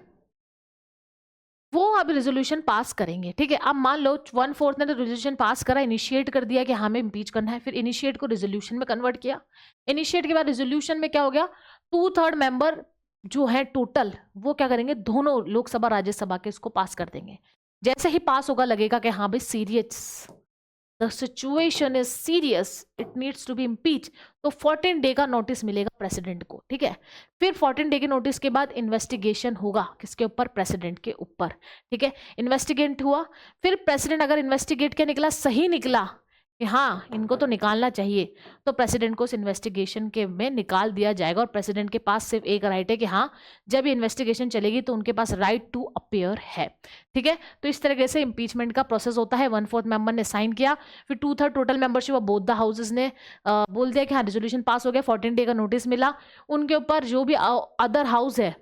S1: वो अब रेजोल्यूशन पास करेंगे, ठीक है। अब मान लो 1/4 ने तो रेजोल्यूशन पास करा, इनिशिएट कर दिया कि हमें इम्पीच करना है, फिर इनिशिएट को रेजोल्यूशन में कन्वर्ट किया, इनिशिएट के बाद रेजोल्यूशन में क्या हो गया, 2/3 मेंबर जो है टोटल, वो क्या करेंगे, दोनों लोकसभा राज्यसभा के इसको पास कर देंगे। जैसे ही पास होगा लगेगा कि हाँ भाई serious, the situation is serious, it needs to be impeach, तो 14 डे का नोटिस मिलेगा प्रेसिडेंट को, ठीक है। फिर 14 डे के नोटिस के बाद इन्वेस्टिगेशन होगा, किसके ऊपर, प्रेसिडेंट के ऊपर, ठीक है। इन्वेस्टिगेट हुआ, फिर प्रेसिडेंट अगर इन्वेस्टिगेट के निकला, सही निकला कि हाँ इनको तो निकालना चाहिए, तो प्रेसिडेंट को उस इन्वेस्टिगेशन के में निकाल दिया जाएगा, और प्रेसिडेंट के पास सिर्फ एक राइट है कि हाँ जब ये इन्वेस्टिगेशन चलेगी तो उनके पास राइट टू अपीयर है, ठीक है। तो इस तरीके से इम्पीचमेंट का प्रोसेस होता है। 1/4 मेंबर ने साइन किया, फिर 2/3 total membership of both the houses ने बोल दिया कि हाँ रेजोल्यूशन पास हो गया, 14 डे का नोटिस मिला, उनके ऊपर जो भी अदर हाउस है,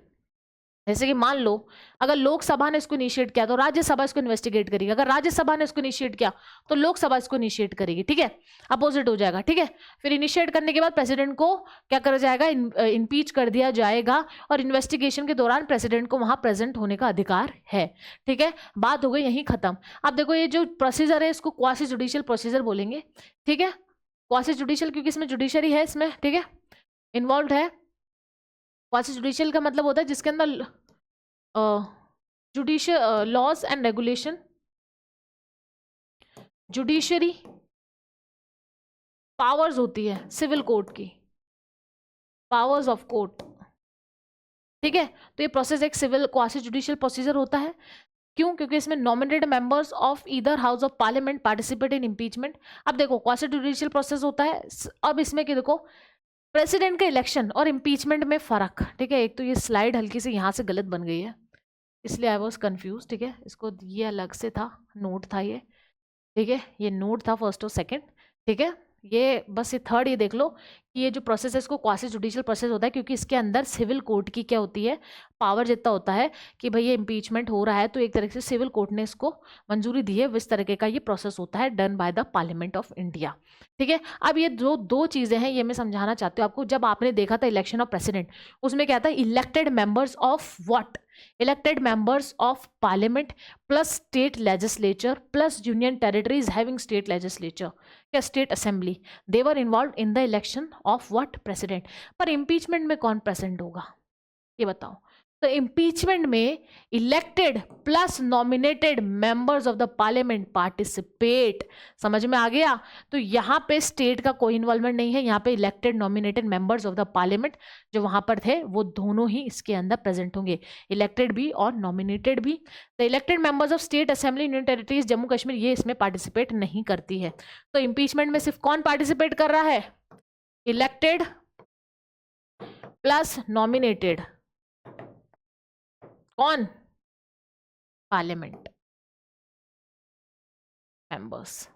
S1: जैसे कि मान लो अगर लोकसभा ने इसको इनिशिएट किया तो राज्यसभा इसको इन्वेस्टिगेट करेगी, अगर राज्यसभा ने इसको इनिशिएट किया तो लोकसभा इसको इनिशिएट करेगी, ठीक है, अपोजिट हो जाएगा, ठीक है। फिर इनिशिएट करने के बाद प्रेसिडेंट को क्या करा जाएगा, इम्पीच कर दिया जाएगा, और इन्वेस्टिगेशन के दौरान प्रेसिडेंट को वहां प्रेजेंट होने का अधिकार है, ठीक है। बात हो गई यहीं खत्म। अब देखो ये जो प्रोसीजर है इसको क्वासी जुडिशियल प्रोसीजर बोलेंगे, ठीक है, क्वासी जुडिशियल क्योंकि इसमें जुडिशरी है, इसमें, ठीक है, इन्वॉल्व है। क्वासी जुडिशियल का मतलब होता है जिसके अंदर judicial laws and regulation, judiciary powers होती है सिविल कोर्ट की, पावर्स ऑफ कोर्ट, ठीक है। तो ये प्रोसेस एक सिविल क्वासी जुडिशियल प्रोसीजर होता है। क्यों, क्योंकि इसमें nominated members of either house of parliament participate in impeachment. अब देखो क्वासी जुडिशियल प्रोसेस होता है, अब इसमें कि देखो प्रेसिडेंट का इलेक्शन और इम्पीचमेंट में फर्क, ठीक है। एक तो ये स्लाइड हल्की से यहाँ से गलत बन गई है, इसलिए आई वॉज कन्फ्यूज, ठीक है, इसको ये अलग से था, नोट था ये, ठीक है, ये नोट था फर्स्ट और सेकंड, ठीक है, ये बस ये थर्ड ये देख लो कि ये जो प्रोसेस है इसको क्वासी जुडिशियल प्रोसेस होता है, क्योंकि इसके अंदर सिविल कोर्ट की क्या होती है, पावर जितना होता है कि भाई ये इम्पीचमेंट हो रहा है तो एक तरह से सिविल कोर्ट ने इसको मंजूरी दी है, इस तरीके का ये प्रोसेस होता है, done by the parliament of India, ठीक है। अब ये जो दो चीज़ें हैं ये मैं समझाना चाहती हूँ आपको। जब आपने देखा था इलेक्शन ऑफ प्रेसिडेंट, उसमें क्या था, elected members of what, elected members of parliament plus state legislature plus union territories having state legislature या state assembly, they were involved in the election of what, president. पर impeachment में कौन present होगा ये बताओ। तो इम्पीचमेंट में elected plus nominated members of the parliament participate, समझ में आ गया। तो यहाँ पे स्टेट का कोई इन्वॉल्वमेंट नहीं है, यहाँ पे elected nominated members of the parliament जो वहां पर थे वो दोनों ही इसके अंदर प्रेजेंट होंगे, इलेक्टेड भी और नॉमिनेटेड भी। The elected members of state assembly union territories Jammu Kashmir ये इसमें पार्टिसिपेट नहीं करती है। तो इम्पीचमेंट में सिर्फ कौन पार्टिसिपेट कर रहा है, इलेक्टेड प्लस नॉमिनेटेड, कौन, पार्लियामेंट मेंबर्स,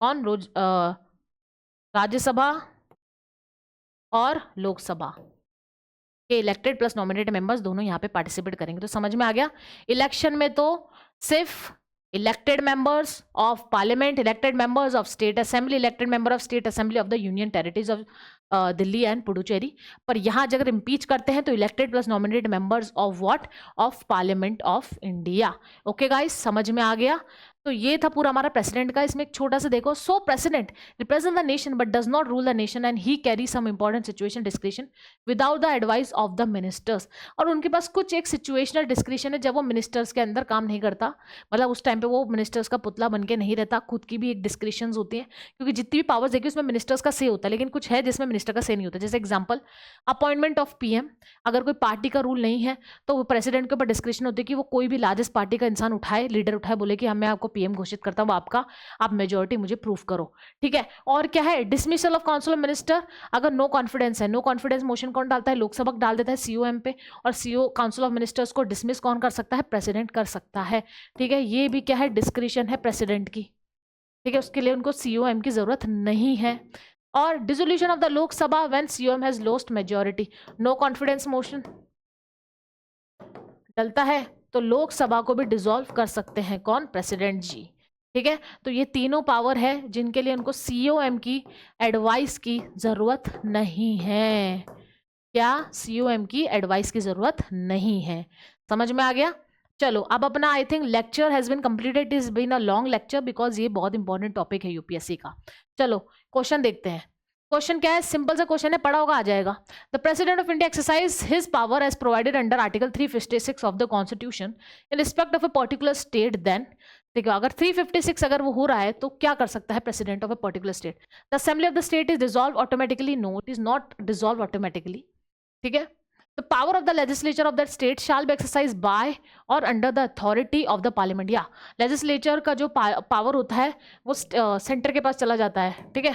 S1: कौन, राज्यसभा और लोकसभा के इलेक्टेड प्लस नॉमिनेटेड मेंबर्स दोनों यहाँ पे पार्टिसिपेट करेंगे। तो समझ में आ गया, इलेक्शन में तो सिर्फ elected members of parliament, elected members of state assembly, elected member of state assembly of the union territories of Delhi and Puducherry. पर यहाँ अगर इम्पीच करते हैं तो elected plus nominated members of what, of parliament of India. Okay guys, समझ में आ गया। तो ये था पूरा हमारा प्रेसिडेंट का। इसमें एक छोटा सा देखो, so president represent the nation but does not rule the nation and he carry some important situation description without the advice of the ministers. और उनके पास कुछ एक सिचुएशनल डिस्क्रिप्शन है जब वो मिनिस्टर्स के अंदर काम नहीं करता, मतलब उस टाइम पे वो मिनिस्टर्स का पुतला बन के नहीं रहता, खुद की भी एक डिस्क्रिप्शन होती है, क्योंकि जितनी भी पावर्स देखिए उसमें मिनिस्टर्स का से होता है, लेकिन कुछ है जिसमें मिनिस्टर का से नहीं होता। जैसे एग्जाम्पल, अपॉइंटमेंट ऑफ पीएम, अगर कोई पार्टी का रूल नहीं है तो वो प्रेसिडेंट के ऊपर डिस्क्रिप्शन होती है कि वो कोई भी लार्जेस्ट पार्टी का इंसान उठाए, लीडर उठाए, बोले कि मैं आपको पीएम घोषित करता हूँ, आपका आप मेजोरिटी मुझे प्रूफ करो, ठीक है। और क्या है, dismissal of council of minister, अगर नो कॉन्फिडेंस है, नो कॉन्फिडेंस मोशन कौन डालता है, लोकसभा डाल देता है सीओएम पे, और सीओ काउंसिल ऑफ मिनिस्टर्स को डिसमिस कौन कर सकता है, प्रेसिडेंट कर सकता है, ठीक है। ये भी क्या है, डिस्क्रिप्शन है प्रेसिडेंट की, ठीक है, उसके लिए उनको सीओएम की जरूरत नहीं है। और dissolution of the Lok Sabha when COM has lost majority, no confidence motion डलता है तो लोकसभा को भी डिसॉल्व कर सकते हैं कौन, प्रेसिडेंट जी, ठीक है। तो ये तीनों पावर है जिनके लिए उनको सीओएम की एडवाइस की जरूरत नहीं है। क्या, सीओएम की एडवाइस की जरूरत नहीं है। समझ में आ गया। चलो अब अपना I think lecture has been completed, is been a long lecture because ये बहुत इंपॉर्टेंट टॉपिक है यूपीएससी का। चलो क्वेश्चन देखते हैं। क्वेश्चन क्या है, सिंपल सा क्वेश्चन है, पढ़ा होगा, आ जाएगा। The president of India exercise his power as provided under article 356 of the constitution in respect of a particular state, then देखो अगर 356 अगर वो हो रहा है तो क्या कर सकता है president of a particular state. The assembly of the state is dissolve automatically, no it is not dissolve automatically, ठीक है। The power of the legislature of that state shall be exercise by और under the authority of the parliament, या legislature का जो power होता है वो centre के पास चला जाता है, ठीक है।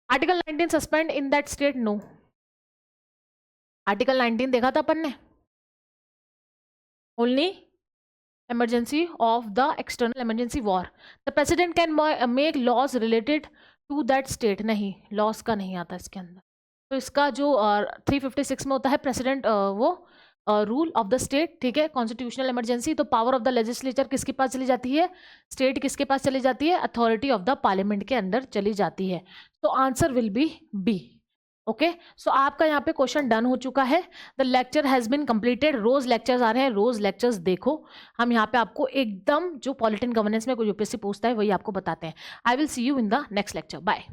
S1: Article 19 suspend in that state, no. Article 19 देखा था अपन ने, only emergency of the external emergency war, the president can make laws related to that state, नहीं laws का नहीं आता इसके अंदर। तो इसका जो 356 में होता है प्रेसिडेंट वो रूल ऑफ द स्टेट, ठीक है, कॉन्स्टिट्यूशनल इमरजेंसी, तो पावर ऑफ द लेजिस्लेचर किसके पास चली जाती है, स्टेट किसके पास चली जाती है, अथॉरिटी ऑफ द पार्लियामेंट के अंदर चली जाती है। तो answer will be B. Okay, so आपका यहाँ पे क्वेश्चन डन हो चुका है। The lecture has been completed. रोज लेक्चर्स आ रहे हैं, रोज लेक्चर्स देखो। हम यहाँ पे आपको एकदम जो पॉलिटिकल गवर्नेंस में कोई यूपीएससी पूछता है वही आपको बताते हैं। I will see you in the next lecture, bye.